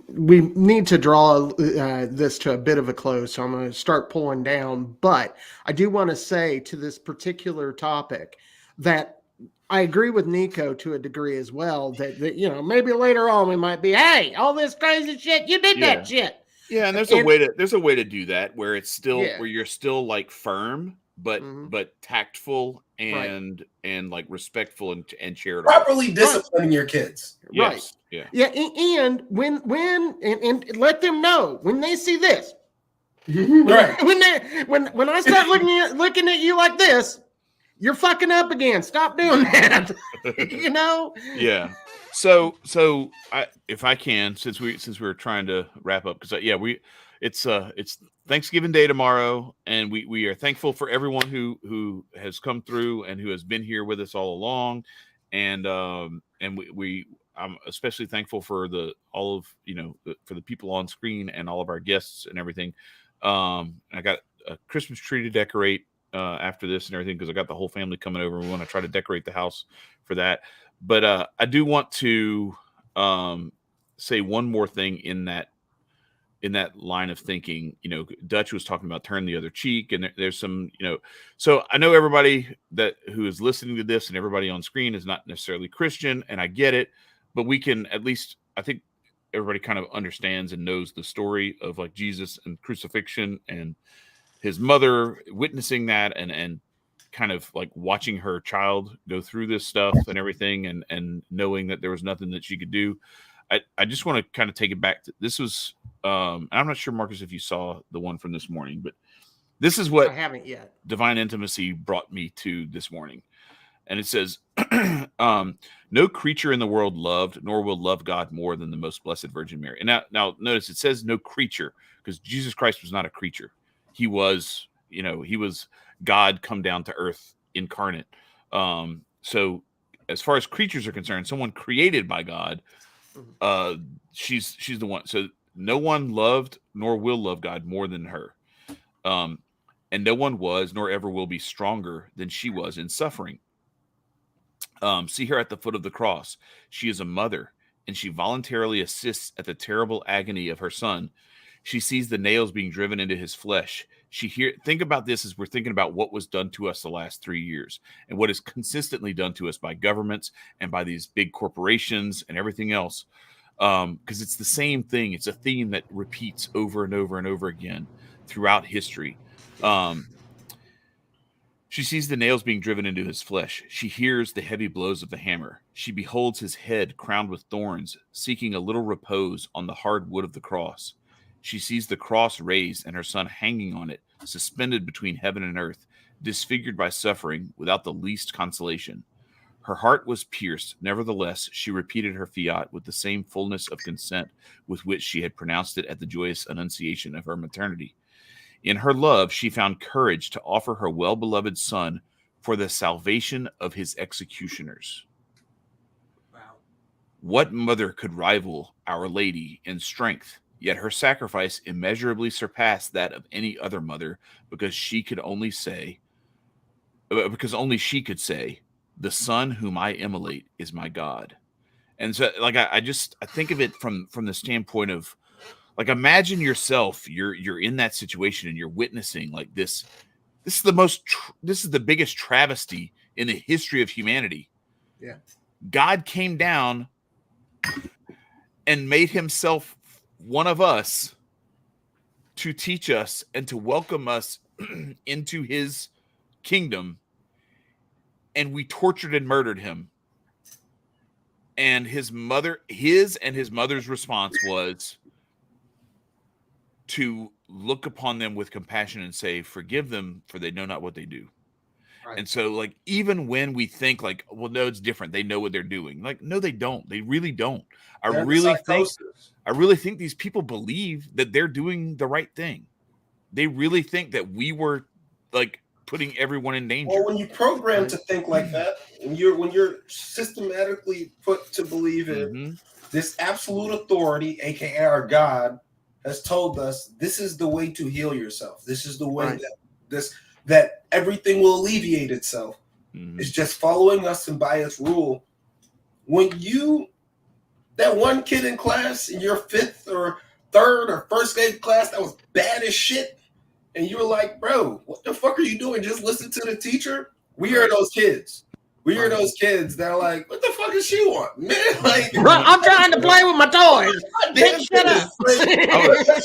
Speaker 2: we need to draw this to a bit of a close, so I'm going to start pulling down. But I do want to say to this particular topic that I agree with Nicco to a degree as well, that maybe later on we might be, hey, all this crazy shit, you did that shit.
Speaker 1: Yeah, and there's a way to do that where it's still where you're still like firm, but tactful and like respectful and charitable.
Speaker 3: Properly disciplining your kids.
Speaker 1: Yes.
Speaker 2: Right. Yeah. And when let them know when they see this.
Speaker 3: Right.
Speaker 2: When I start looking at you like this, you're fucking up again. Stop doing that.
Speaker 1: Yeah. So if I can, since we're trying to wrap up, because it's Thanksgiving Day tomorrow, and we are thankful for everyone who has come through and who has been here with us all along, and I'm especially thankful for for the people on screen and all of our guests and everything. I got a Christmas tree to decorate after this and everything, because I got the whole family coming over. We want to try to decorate the house for that. But I do want to say one more thing in that line of thinking. Dutch was talking about turn the other cheek, and there's some, so I know everybody who is listening to this and everybody on screen is not necessarily Christian, and I get it, but we can at least, I think everybody kind of understands and knows the story of like Jesus and crucifixion and his mother witnessing that and kind of like watching her child go through this stuff and everything, and knowing that there was nothing that she could do. I just want to kind of take it back to, this was, I'm not sure, Marcus, if you saw the one from this morning, but this is what
Speaker 2: I haven't yet.
Speaker 1: Divine Intimacy brought me to this morning. And it says, no creature in the world loved, nor will love God more than the most blessed Virgin Mary. And now notice it says no creature, because Jesus Christ was not a creature. He was, he was God come down to earth incarnate. So as far as creatures are concerned, someone created by God, she's the one. So no one loved nor will love God more than her. And no one was nor ever will be stronger than she was in suffering. See her at the foot of the cross. She is a mother, and she voluntarily assists at the terrible agony of her son. She sees the nails being driven into his flesh. Think about this as we're thinking about what was done to us the last 3 years, and what is consistently done to us by governments and by these big corporations and everything else. Because it's the same thing. It's a theme that repeats over and over and over again throughout history. She sees the nails being driven into his flesh. She hears the heavy blows of the hammer. She beholds his head crowned with thorns, seeking a little repose on the hard wood of the cross. She sees the cross raised and her son hanging on it, suspended between heaven and earth, disfigured by suffering, without the least consolation. Her heart was pierced. Nevertheless, she repeated her fiat with the same fullness of consent with which she had pronounced it at the joyous annunciation of her maternity. In her love, she found courage to offer her well-beloved son, for the salvation of his executioners.
Speaker 2: Wow.
Speaker 1: What mother could rival Our Lady in strength? Yet her sacrifice immeasurably surpassed that of any other mother, because only she could say, "The Son whom I immolate is my God." And so, like, I think of it from the standpoint of, like, imagine yourself, you're in that situation and you're witnessing like this. This is the biggest travesty in the history of humanity.
Speaker 2: Yeah.
Speaker 1: God came down and made himself one of us to teach us and to welcome us into his kingdom, and we tortured and murdered him. And his and mother's response was to look upon them with compassion and say, "Forgive them, for they know not what they do." Right. And so, like, even when we think like, well, no, it's different, they know what they're doing. Like, no, they don't. They really don't. I really think these people believe that they're doing the right thing. They really think that we were like putting everyone in danger.
Speaker 3: Well, when you program to think like that, when you're systematically put to believe in this absolute authority, aka our God, has told us this is the way to heal yourself. This is the way that everything will alleviate itself. It's just following us and by its rule. When that one kid in class in your 5th or 3rd or 1st grade class that was bad as shit, and you were like, bro, what the fuck are you doing? Just listen to the teacher. We are those kids. We are those kids that are like, what the fuck does she want, man? Like,
Speaker 2: I'm trying to play with my toys. Bitch, shut up.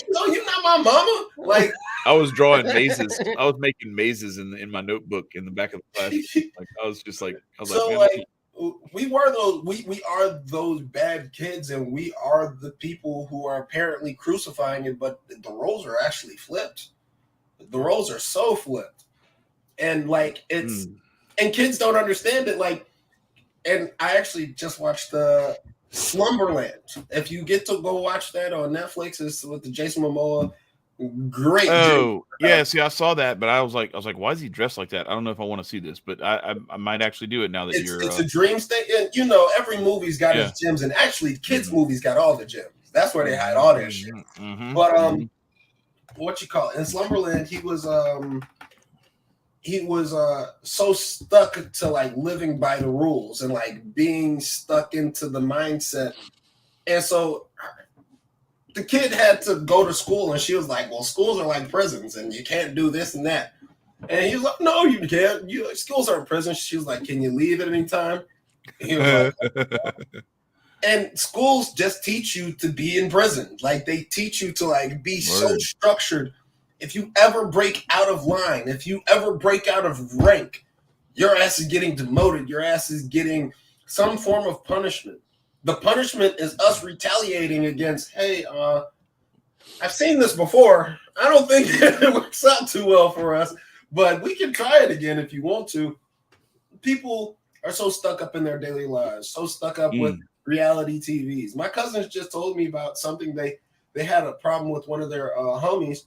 Speaker 3: No, you're not my mama. Like,
Speaker 1: I was drawing mazes. I was making mazes in my notebook in the back of the class. Like, I was like,
Speaker 3: we are those bad kids, and we are the people who are apparently crucifying it, but the roles are actually flipped. The roles are so flipped. And like it's and kids don't understand it. Like, and I actually just watched the Slumberland. If you get to go watch that on Netflix, it's with the Jason Momoa. Great.
Speaker 1: Oh, yeah. See, I saw that, but I was like, why is he dressed like that? I don't know if I want to see this, but I might actually do it now that
Speaker 3: it's a dream state. And you know, every movie's got its gems, and actually, kids' movies got all the gems. That's where they hide all their shit. But what you call it? In Slumberland, he was so stuck to like living by the rules and like being stuck into the mindset, and so the kid had to go to school, and she was like, well, schools are like prisons and you can't do this and that. And he was like, no, you can't. Schools aren't prisons. She was like, can you leave at any time? And he was like, and schools just teach you to be in prison. Like, they teach you to like be so structured. If you ever break out of line, if you ever break out of rank, your ass is getting demoted. Your ass is getting some form of punishment. The punishment is us retaliating against, hey, I've seen this before. I don't think it works out too well for us, but we can try it again if you want to. People are so stuck up in their daily lives, so stuck up with reality TVs. My cousins just told me about something. They had a problem with one of their homies,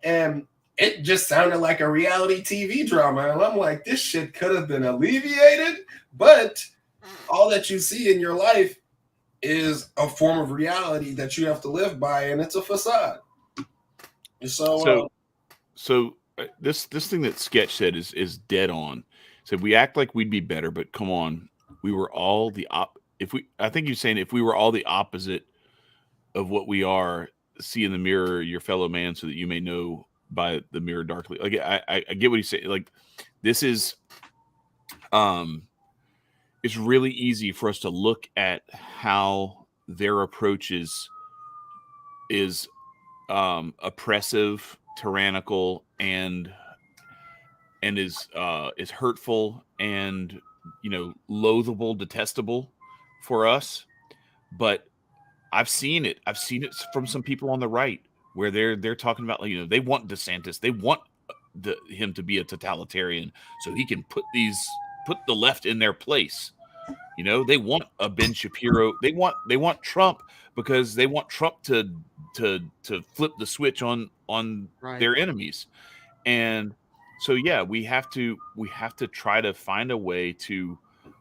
Speaker 3: and it just sounded like a reality TV drama. And I'm like, this shit could have been alleviated, but all that you see in your life is a form of reality that you have to live by, and it's a facade. So
Speaker 1: this thing that Sketch said is dead on. Said we act like we'd be better, but come on, we were all I think you're saying if we were all the opposite of what we are, see in the mirror your fellow man, so that you may know by the mirror darkly. Like, I get what he's saying. Like, this is it's really easy for us to look at how their approach is oppressive, tyrannical, and is hurtful and, you know, loathable, detestable for us. But I've seen it from some people on the right, where they're talking about, like, you know, they want DeSantis, they want him to be a totalitarian so he can put the left in their place. You know, they want a Ben Shapiro. They want Trump because they want Trump to flip the switch on their enemies. And yeah, we have to try to find a way to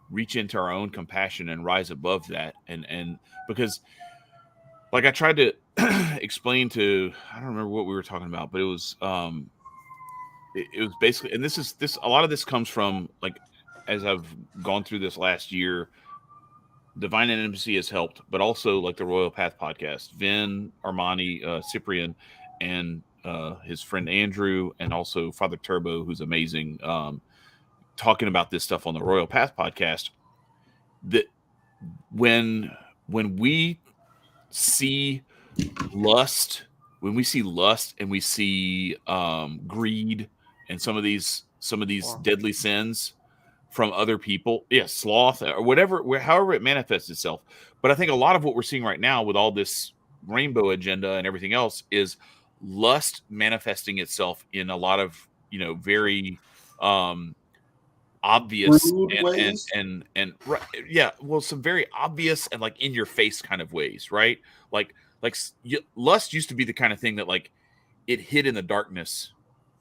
Speaker 1: reach into our own compassion and rise above that, and because like I tried to explain to, I don't remember what we were talking about, but it was it was basically, and this a lot of this comes from, like, as I've gone through this last year, Divine Intimacy has helped, but also like the Royal Path podcast, Vin, Armani, Cyprian, and his friend Andrew, and also Father Turbo, who's amazing, talking about this stuff on the Royal Path podcast. That when we see lust, and we see greed and some of these deadly sins from other people, sloth or whatever, however it manifests itself. But I think a lot of what we're seeing right now with all this rainbow agenda and everything else is lust manifesting itself in a lot of, very obvious and some very obvious and like in your face kind of ways, right? Like lust used to be the kind of thing that like it hid in the darkness,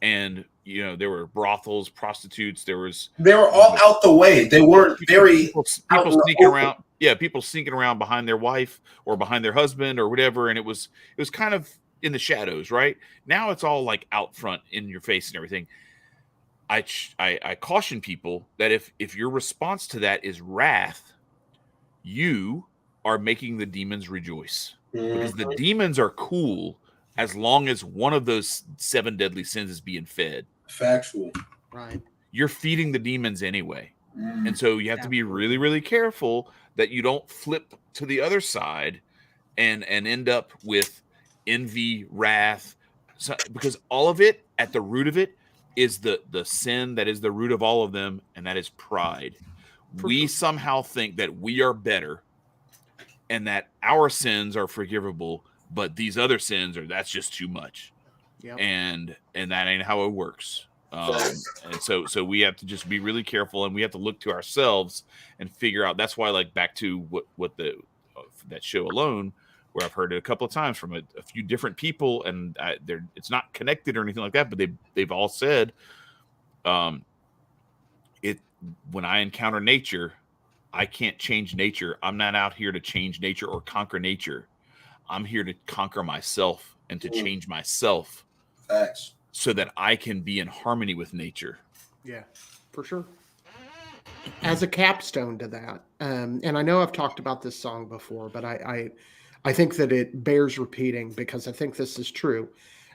Speaker 1: and there were brothels, prostitutes, they were
Speaker 3: all out the way. They weren't
Speaker 1: people sneaking around. Yeah, people sneaking around behind their wife or behind their husband or whatever, and it was kind of in the shadows, right? Now it's all like out front in your face and everything. I caution people that if your response to that is wrath, you are making the demons rejoice, because the demons are cool as long as one of those 7 deadly sins is being fed.
Speaker 3: Factual.
Speaker 2: Right.
Speaker 1: You're feeding the demons anyway. And so you have to be really, really careful that you don't flip to the other side and end up with envy, wrath, because all of it, at the root of it, is the sin that is the root of all of them, and that is pride. We somehow think that we are better and that our sins are forgivable, but these other sins that's just too much. Yep. And that ain't how it works. And so we have to just be really careful, and we have to look to ourselves and figure out. That's why, like, back to what that show Alone, where I've heard it a couple of times from a few different people, and it's not connected or anything like that, but they've all said, when I encounter nature, I can't change nature. I'm not out here to change nature or conquer nature. I'm here to conquer myself and to change myself.
Speaker 3: Facts.
Speaker 1: So that I can be in harmony with nature.
Speaker 2: Yeah, for sure. As a capstone to that, and I know I've talked about this song before, but I think that it bears repeating because I think this is true.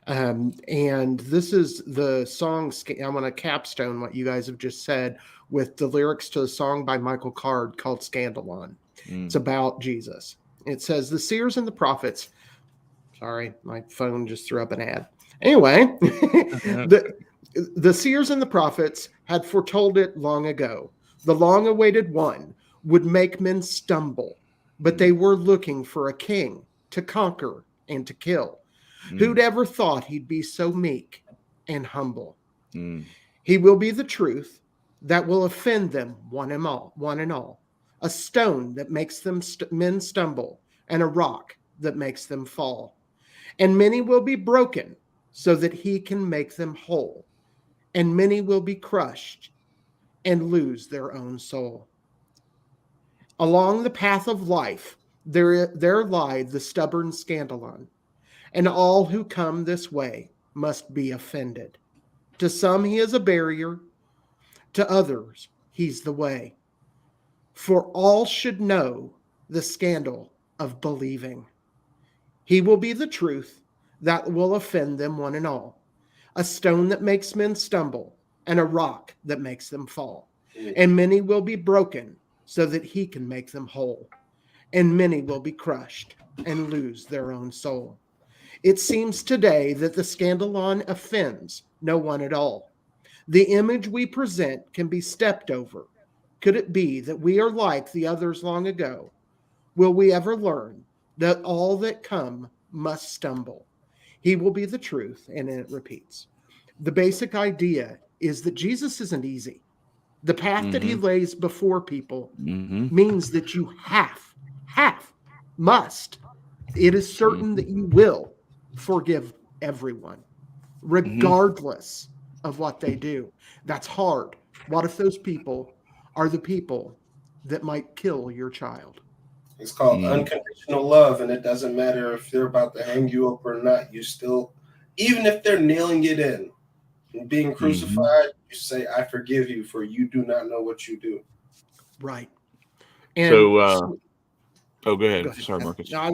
Speaker 2: And this is the song. I want to capstone what you guys have just said with the lyrics to the song by Michael Card called Scandalon. It's about Jesus. It says, the seers and the prophets. Sorry, my phone just threw up an ad. Anyway, the seers and the prophets had foretold it long ago. The long-awaited one would make men stumble, but they were looking for a king to conquer and to kill. Who'd ever thought he'd be so meek and humble? He will be the truth that will offend them one and all. A stone that makes them men stumble, and a rock that makes them fall. And many will be broken, so that he can make them whole. And many will be crushed and lose their own soul. Along the path of life, there lie the stubborn Scandalon, and all who come this way must be offended. To some he is a barrier, to others he's the way. For all should know the scandal of believing. He will be the truth that will offend them one and all. A stone that makes men stumble, and a rock that makes them fall. And many will be broken, so that he can make them whole. And many will be crushed and lose their own soul. It seems today that the Scandalon offends no one at all. The image we present can be stepped over. Could it be that we are like the others long ago? Will we ever learn that all that come must stumble? He will be the truth, and it repeats. The basic idea is that Jesus isn't easy. The path that he lays before people means that you must. It is certain that you will forgive everyone, regardless of what they do. That's hard. What if those people are the people that might kill your child?
Speaker 3: It's called unconditional love, and it doesn't matter if they're about to hang you up or not. You still, even if they're nailing it in and being crucified, you say, I forgive you, for you do not know what you do.
Speaker 2: Right. And
Speaker 1: so go ahead. Sorry, Marcus.
Speaker 2: I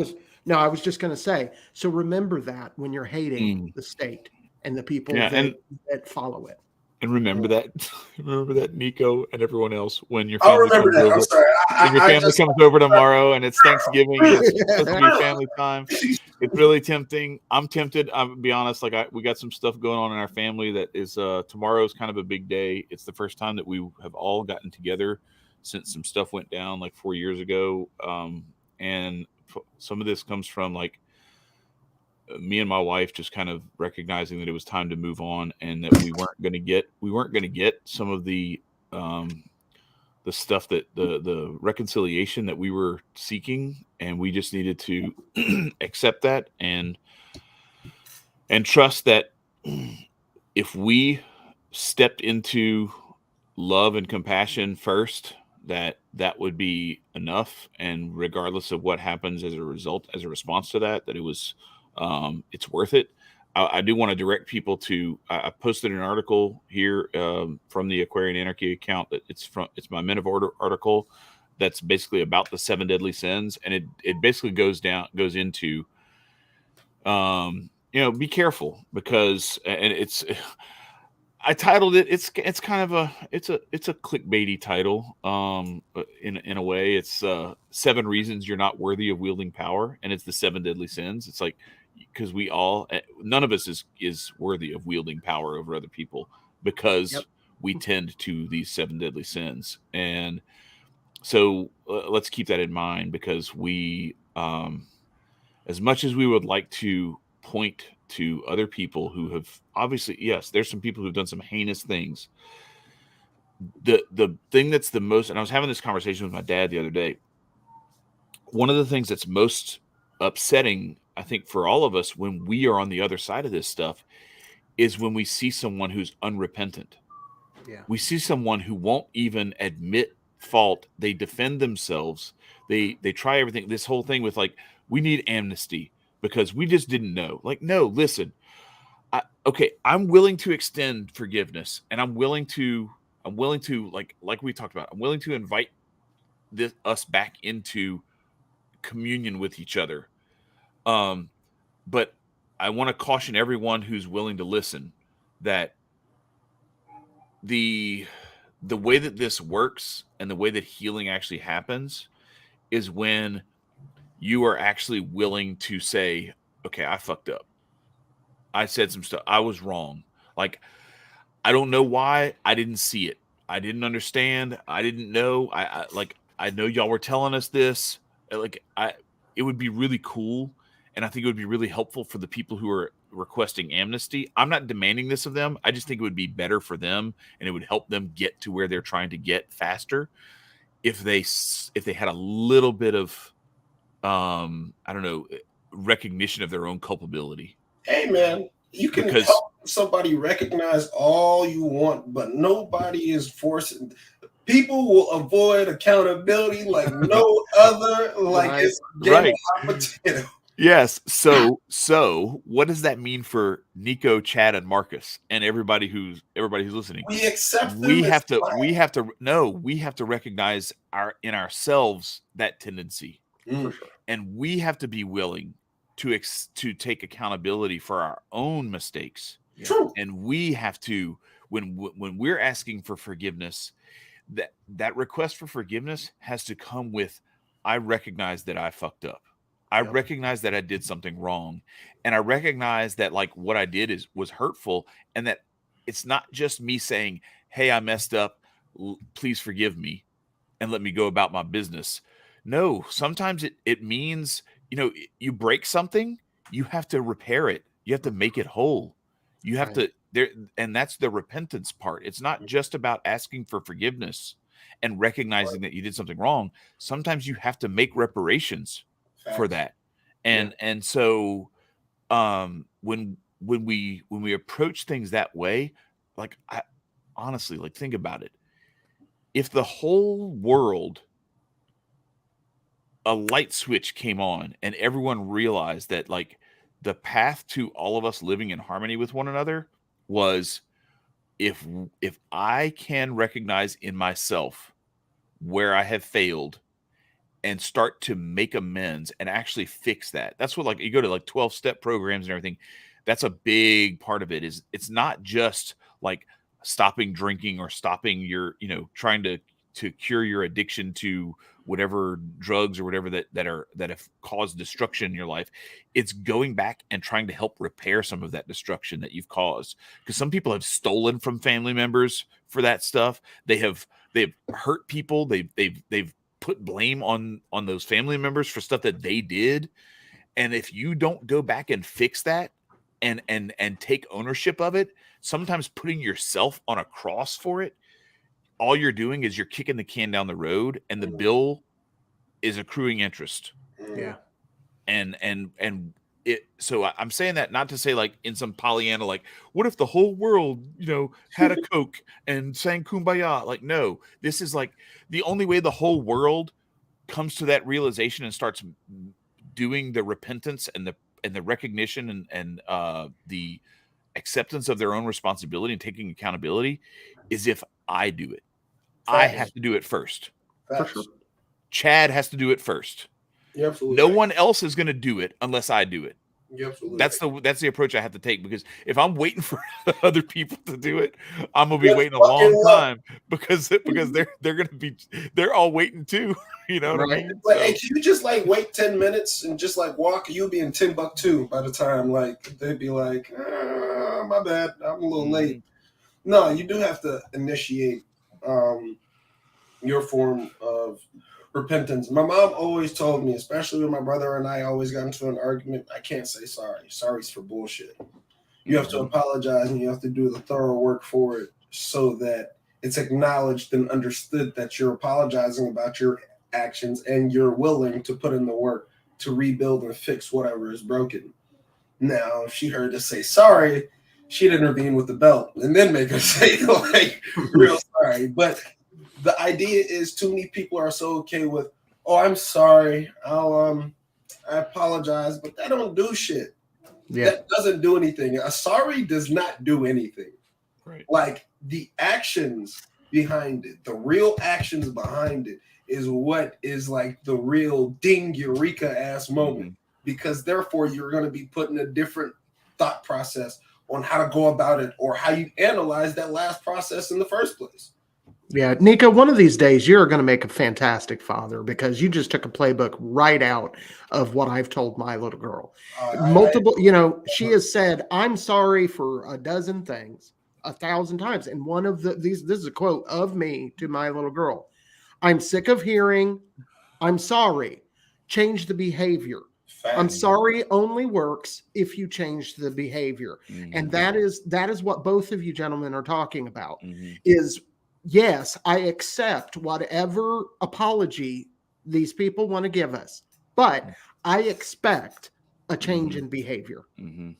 Speaker 2: was just going to say, so remember that when you're hating the state and the people that follow it.
Speaker 1: And remember that, Nicco and everyone else, when your
Speaker 3: I'll
Speaker 1: family
Speaker 3: remember
Speaker 1: comes
Speaker 3: that.
Speaker 1: over,
Speaker 3: I'm sorry.
Speaker 1: when your family comes over tomorrow and it's Thanksgiving, it's supposed to be family time. It's really tempting. I'm tempted. I'll be honest. We got some stuff going on in our family that is tomorrow's kind of a big day. It's the first time that we have all gotten together since some stuff went down like 4 years ago. And some of this comes from like me and my wife just kind of recognizing that it was time to move on, and that we weren't going to get some of the stuff that the reconciliation that we were seeking, and we just needed to accept that and trust that if we stepped into love and compassion first, that would be enough, and regardless of what happens as a response to that it was it's worth it. I do want to direct people to, I posted an article here from the Aquarian Anarchy account that it's my Men of Order article that's basically about the 7 deadly sins, and it basically goes into be careful, because, and it's, I titled it, it's kind of a clickbaity title in a way. It's 7 reasons you're not worthy of wielding power, and it's the 7 deadly sins. It's like, because none of us is worthy of wielding power over other people, because we tend to these 7 deadly sins. And so let's keep that in mind, because we, as much as we would like to point to other people who have, obviously, yes, there's some people who've done some heinous things. The thing that's the most, and I was having this conversation with my dad the other day, one of the things that's most upsetting, I think, for all of us when we are on the other side of this stuff, is when we see someone who's unrepentant.
Speaker 2: Yeah.
Speaker 1: We see someone who won't even admit fault. They defend themselves. They try everything. This whole thing with like, we need amnesty because we just didn't know. Like, no, listen. I'm willing to extend forgiveness, and I'm willing to like we talked about, I'm willing to invite us back into communion with each other. But I want to caution everyone who's willing to listen that the way that this works and the way that healing actually happens is when you are actually willing to say, okay, I fucked up. I said some stuff. I was wrong. Like, I don't know why. I didn't see it. I didn't understand. I didn't know. I know y'all were telling us this. It would be really cool. And I think it would be really helpful for the people who are requesting amnesty. I'm not demanding this of them. I just think it would be better for them, and it would help them get to where they're trying to get faster if they had a little bit of, recognition of their own culpability.
Speaker 3: Hey, man, you can help somebody recognize all you want, but nobody is forcing. People will avoid accountability like no other. Like
Speaker 2: Right.
Speaker 3: it's game hot potato.
Speaker 1: Yes. So what does that mean for Nicco, Chad, and Marcus, and everybody who's listening?
Speaker 3: We accept them.
Speaker 1: We have to recognize in ourselves that tendency, and we have to be willing to take accountability for our own mistakes.
Speaker 3: True.
Speaker 1: And we have to, when we're asking for forgiveness, that request for forgiveness has to come with, I recognize that I fucked up. I recognize that I did something wrong, and I recognize that like what I did was hurtful, and that it's not just me saying, hey, I messed up, please forgive me and let me go about my business. No, sometimes it means, you break something, you have to repair it. You have to make it whole. You have to and that's the repentance part. It's not just about asking for forgiveness and recognizing that you did something wrong. Sometimes you have to make reparations for that. And so when we approach things that way, I honestly, like, think about it. If the whole world, a light switch came on and everyone realized that, like, the path to all of us living in harmony with one another was, if I can recognize in myself where I have failed and start to make amends and actually fix that. That's what, like, you go to like 12-step programs and everything. That's a big part of it. Is it's not just like stopping drinking or stopping your, trying to cure your addiction to whatever drugs or whatever that have caused destruction in your life. It's going back and trying to help repair some of that destruction that you've caused. Because some people have stolen from family members for that stuff. They've hurt people. They've put blame on those family members for stuff that they did. And if you don't go back and fix that and take ownership of it, sometimes putting yourself on a cross for it, all you're doing is you're kicking the can down the road, and the bill is accruing interest.
Speaker 2: Yeah.
Speaker 1: And so I'm saying that not to say, like, in some Pollyanna, like, what if the whole world, had a Coke and sang Kumbaya? Like, no, this is like the only way the whole world comes to that realization and starts doing the repentance and the recognition and the acceptance of their own responsibility and taking accountability is if I do it. I have to do it first.
Speaker 3: For sure.
Speaker 1: Chad has to do it first.
Speaker 3: You're absolutely
Speaker 1: no
Speaker 3: right.
Speaker 1: one else is going to do it unless I do it.
Speaker 3: You're absolutely
Speaker 1: That's the approach I have to take, because if I'm waiting for other people to do it, I'm gonna be waiting a long time because they're all waiting too. You know what I mean?
Speaker 3: Like, hey, can you just like wait 10 minutes and just like walk? You'll be in Timbuktu by the time like they'd be like, my bad, I'm a little late. No, you do have to initiate your form of repentance. My mom always told me, especially when my brother and I always got into an argument, I can't say sorry. Sorry's for bullshit. You have to apologize and you have to do the thorough work for it so that it's acknowledged and understood that you're apologizing about your actions and you're willing to put in the work to rebuild and fix whatever is broken. Now, if she heard us say sorry, she'd intervene with the belt and then make her say like real sorry. But the idea is too many people are so okay with, oh, I'm sorry, I apologize, but that don't do shit. Yeah. That doesn't do anything. A sorry does not do anything.
Speaker 1: Right.
Speaker 3: Like the actions behind it, the real actions behind it is what is like the real ding eureka ass moment, because therefore you're going to be put in a different thought process on how to go about it or how you analyze that last process in the first place.
Speaker 2: Yeah, Nicco, one of these days you're going to make a fantastic father, because you just took a playbook right out of what I've told my little girl. She has said, I'm sorry for a dozen things 1,000 times. And one of this is a quote of me to my little girl. I'm sick of hearing, I'm sorry, change the behavior. I'm sorry only works if you change the behavior. And that is what both of you gentlemen are talking about is, yes, I accept whatever apology these people want to give us, but I expect a change in behavior.
Speaker 1: And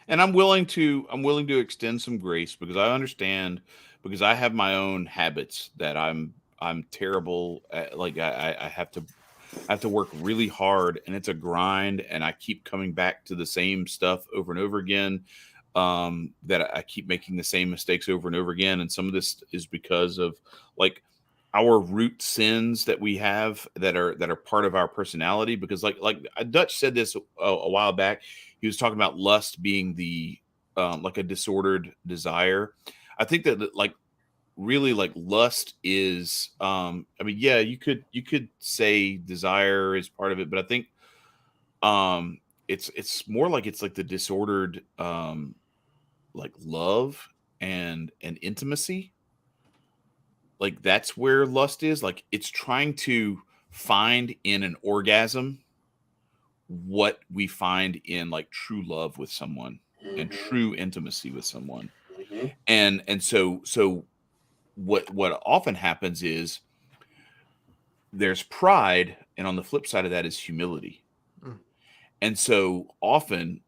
Speaker 1: I'm willing to extend some grace, because I understand, because I have my own habits that I'm terrible at. Like I have to work really hard, and it's a grind, and I keep coming back to the same stuff over and over again. That I keep making the same mistakes over and over again. And some of this is because of like our root sins that we have that are part of our personality. Because like Dutch said this a while back, he was talking about lust being the like a disordered desire. I think that like really like lust is you could say desire is part of it, but I think it's more like it's like the disordered like love and intimacy. Like that's where lust is. Like it's trying to find in an orgasm what we find in like true love with someone and true intimacy with someone. And so what often happens is there's pride, and on the flip side of that is humility. And so often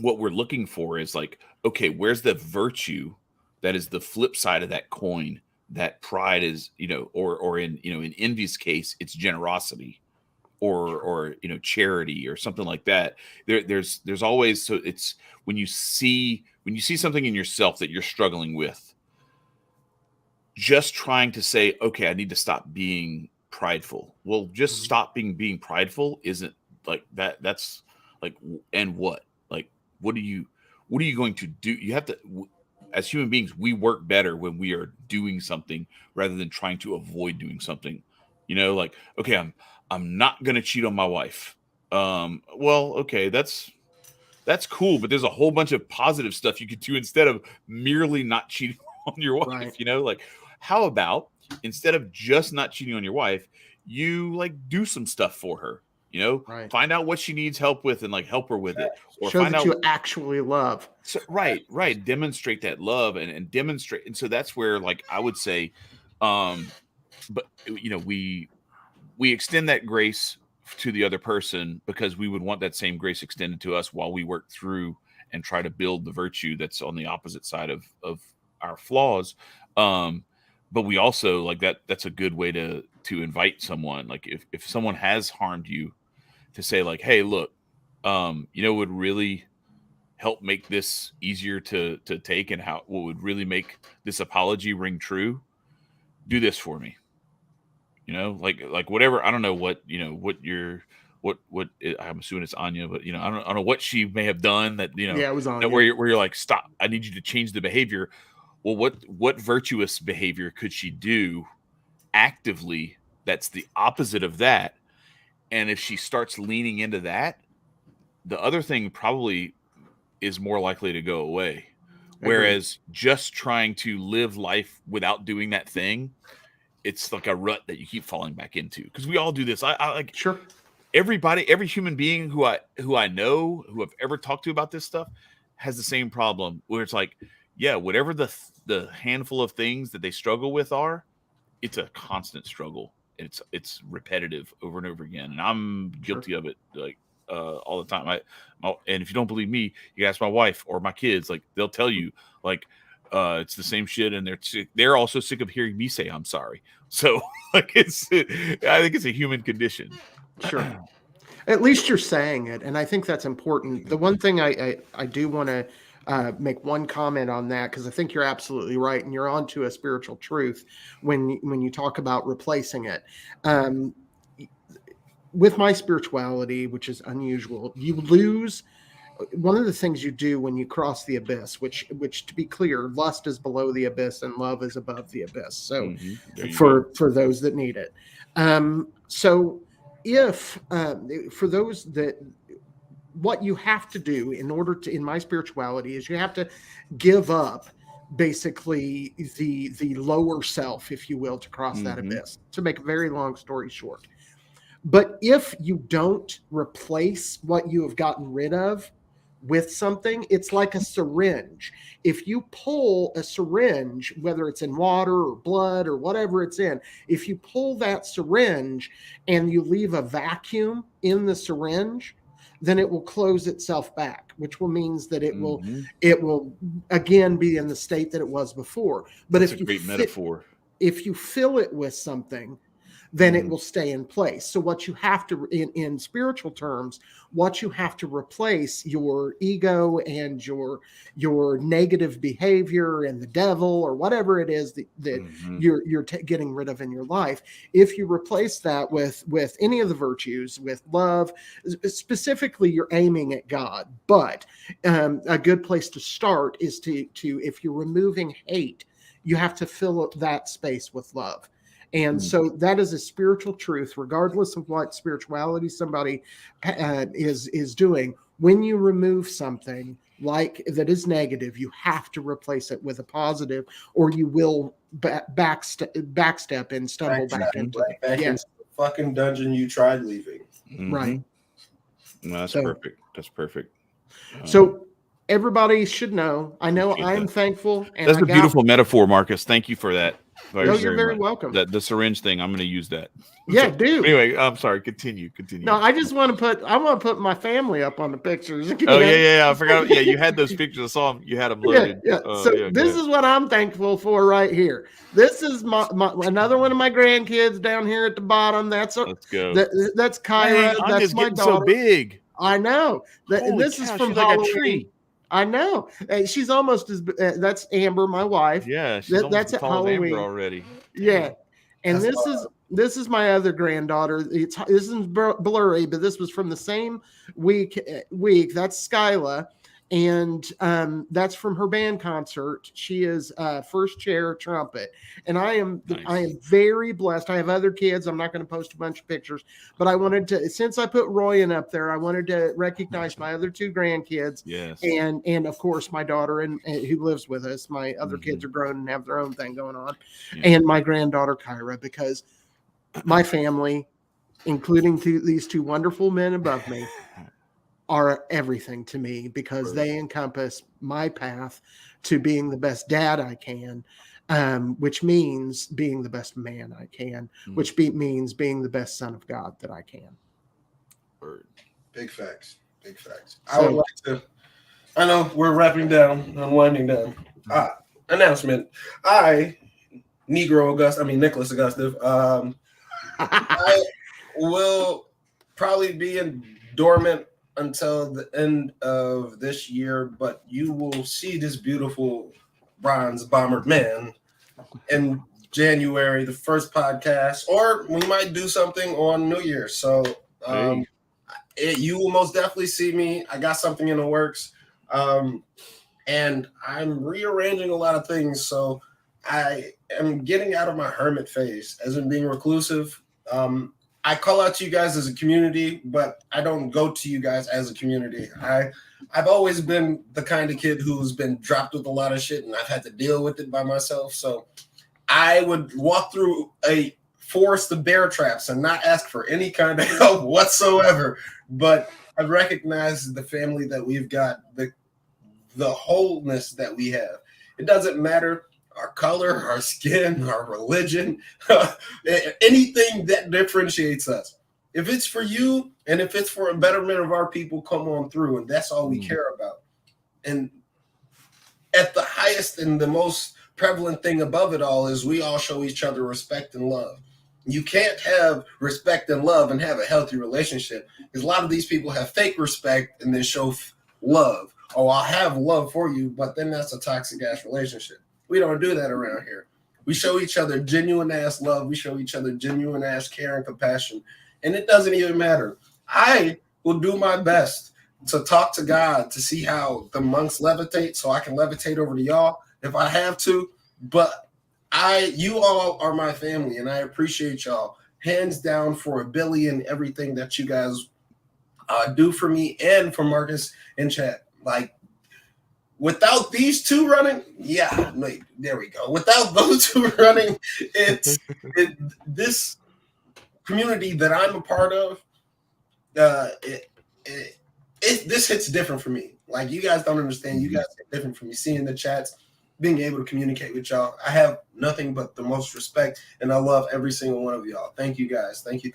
Speaker 1: what we're looking for is like, okay, where's the virtue that is the flip side of that coin? That pride is, or in, in envy's case, it's generosity, or charity, or something like that. There's always, so it's when you see something in yourself that you're struggling with, just trying to say, okay, I need to stop being prideful. Well, just stop being prideful isn't like that. That's like, and what? Like, what are you going to do? You have to, as human beings, we work better when we are doing something rather than trying to avoid doing something. Like, okay, I'm not going to cheat on my wife. Well, okay, that's cool, but there's a whole bunch of positive stuff you could do instead of merely not cheating on your wife.
Speaker 2: Right.
Speaker 1: Like, how about instead of just not cheating on your wife, you like do some stuff for her,
Speaker 2: Right.
Speaker 1: Find out what she needs help with and like help her with it, or
Speaker 2: show
Speaker 1: find
Speaker 2: that
Speaker 1: out
Speaker 2: you actually love.
Speaker 1: So, right. Demonstrate that love and demonstrate. And so that's where, like, I would say, but we extend that grace to the other person because we would want that same grace extended to us while we work through and try to build the virtue that's on the opposite side of our flaws. But we also like that's a good way to invite someone. Like if someone has harmed you, to say like, hey, look, would really help make this easier to take, and what would really make this apology ring true, do this for me. Like whatever. I don't know what I'm assuming it's Anya, but I don't know what she may have done that,
Speaker 2: it was Anya.
Speaker 1: that where you're like, stop, I need you to change the behavior. Well, what virtuous behavior could she do actively that's the opposite of that? And if she starts leaning into that, the other thing probably is more likely to go away. Whereas just trying to live life without doing that thing, it's like a rut that you keep falling back into. Because we all do this. I like,
Speaker 2: sure,
Speaker 1: every human being who I know, who I've ever talked to about this stuff, has the same problem where it's like, yeah, whatever the handful of things that they struggle with are, it's a constant struggle. It's repetitive over and over again, and I'm guilty of it, like all the time. And if you don't believe me, you ask my wife or my kids. Like, they'll tell you, like, it's the same shit, and they're also sick of hearing me say I'm sorry. So, like, I think it's a human condition.
Speaker 2: Sure. At least you're saying it, and I think that's important. The one thing I do want to make one comment on that, because I think you're absolutely right, and you're onto a spiritual truth when you talk about replacing it. With my spirituality, which is unusual, you lose one of the things you do when you cross the abyss, which to be clear, lust is below the abyss and love is above the abyss. So for those that need it. So if for those that, what you have to do in order to, in my spirituality, is you have to give up basically the lower self, if you will, to cross that abyss, to make a very long story short. But if you don't replace what you have gotten rid of with something, it's like a syringe. If you pull a syringe, whether it's in water or blood or whatever it's in, if you pull that syringe and you leave a vacuum in the syringe, then it will close itself back, which will means that it will again be in the state that it was before. But
Speaker 1: that's a great metaphor.
Speaker 2: If you fill it with something, then it will stay in place. So what you have to, in spiritual terms, what you have to replace, your ego and your negative behavior and the devil or whatever it is that you're getting rid of in your life. If you replace that with any of the virtues, with love, specifically you're aiming at God. But a good place to start is to if you're removing hate, you have to fill that space with love. And so that is a spiritual truth, regardless of what spirituality somebody is doing. When you remove something like that is negative, you have to replace it with a positive, or you will backstep and stumble back into it.
Speaker 3: Into the fucking dungeon you tried leaving.
Speaker 2: Right.
Speaker 1: No, that's perfect. That's perfect.
Speaker 2: So everybody should know. I know I'm thankful. And
Speaker 1: that's a beautiful metaphor, Marcus. Thank you for that.
Speaker 2: You're very welcome.
Speaker 1: The syringe thing, I'm going to use that.
Speaker 2: Yeah, dude.
Speaker 1: Anyway, I'm sorry. Continue.
Speaker 2: No, I just want to put my family up on the pictures.
Speaker 1: Oh, yeah. I forgot. Yeah, you had those pictures. I saw them. You had them loaded.
Speaker 2: Yeah. So this is what I'm thankful for right here. This is my another one of my grandkids down here at the bottom. Let's go. That's Kyra.
Speaker 1: Man,
Speaker 2: that's my daughter.
Speaker 1: So big.
Speaker 2: I know. This is from Halloween.
Speaker 1: Like a tree.
Speaker 2: I know. She's almost as. That's Amber, my wife.
Speaker 1: Yeah, that's at Halloween already.
Speaker 2: Yeah, and this is my other granddaughter. This is blurry, but this was from the same week. That's Skyla, and that's from her band concert. She is first chair trumpet, and I am very blessed. I have other kids. I'm not going to post a bunch of pictures, but I wanted to, since I put Royan up there, I wanted to recognize my other two grandkids.
Speaker 1: Yes,
Speaker 2: and of course my daughter and who lives with us. My other kids are grown and have their own thing going on, and my granddaughter Kyra, because my family, including these two wonderful men above me, are everything to me, because they encompass my path to being the best dad I can, which means being the best man I can, which means being the best son of God that I can.
Speaker 3: Big facts. I would like to, I know we're wrapping down, I'm winding down. Announcement. NiccoAugustave, I will probably be in dormant until the end of this year, but you will see this beautiful bronze bombered man in January, the first podcast, or we might do something on New Year's. So you will most definitely see me. I got something in the works, and I'm rearranging a lot of things. So I am getting out of my hermit phase, as in being reclusive. I call out to you guys as a community, but I don't go to you guys as a community. I've always been the kind of kid who's been dropped with a lot of shit, and I've had to deal with it by myself. So I would walk through a forest of bear traps and not ask for any kind of help whatsoever. But I recognize the family that we've got, the wholeness that we have. It doesn't matter our color, our skin, our religion, anything that differentiates us. If it's for you and if it's for a betterment of our people, come on through. And that's all we care about. And at the highest and the most prevalent thing above it all is we all show each other respect and love. You can't have respect and love and have a healthy relationship, because a lot of these people have fake respect and then show love. Oh, I'll have love for you, but then that's a toxic ass relationship. We don't do that around here. We show each other genuine ass love. We show each other genuine ass care and compassion. And it doesn't even matter. I will do my best to talk to God to see how the monks levitate, so I can levitate over to y'all if I have to. But you all are my family, and I appreciate y'all hands down for Billy and everything that you guys do for me and for Marcus and Chad. Like, without these two running, there we go. Without those two running, this community that I'm a part of, this hits different for me. Like, you guys don't understand. You guys hit different for me. Seeing the chats, being able to communicate with y'all. I have nothing but the most respect, and I love every single one of y'all. Thank you, guys. Thank you.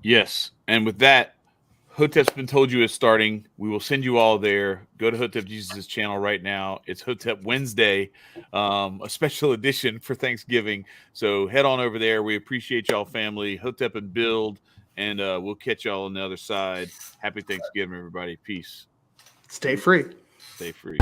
Speaker 1: Yes, and with that, Hotep's Been Told You is starting. We will send you all there. Go to Hotep Jesus' channel right now. It's Hotep Wednesday, a special edition for Thanksgiving. So head on over there. We appreciate y'all, family. Hotep and Build, and we'll catch y'all on the other side. Happy Thanksgiving, everybody. Peace.
Speaker 2: Stay free.
Speaker 1: Stay free.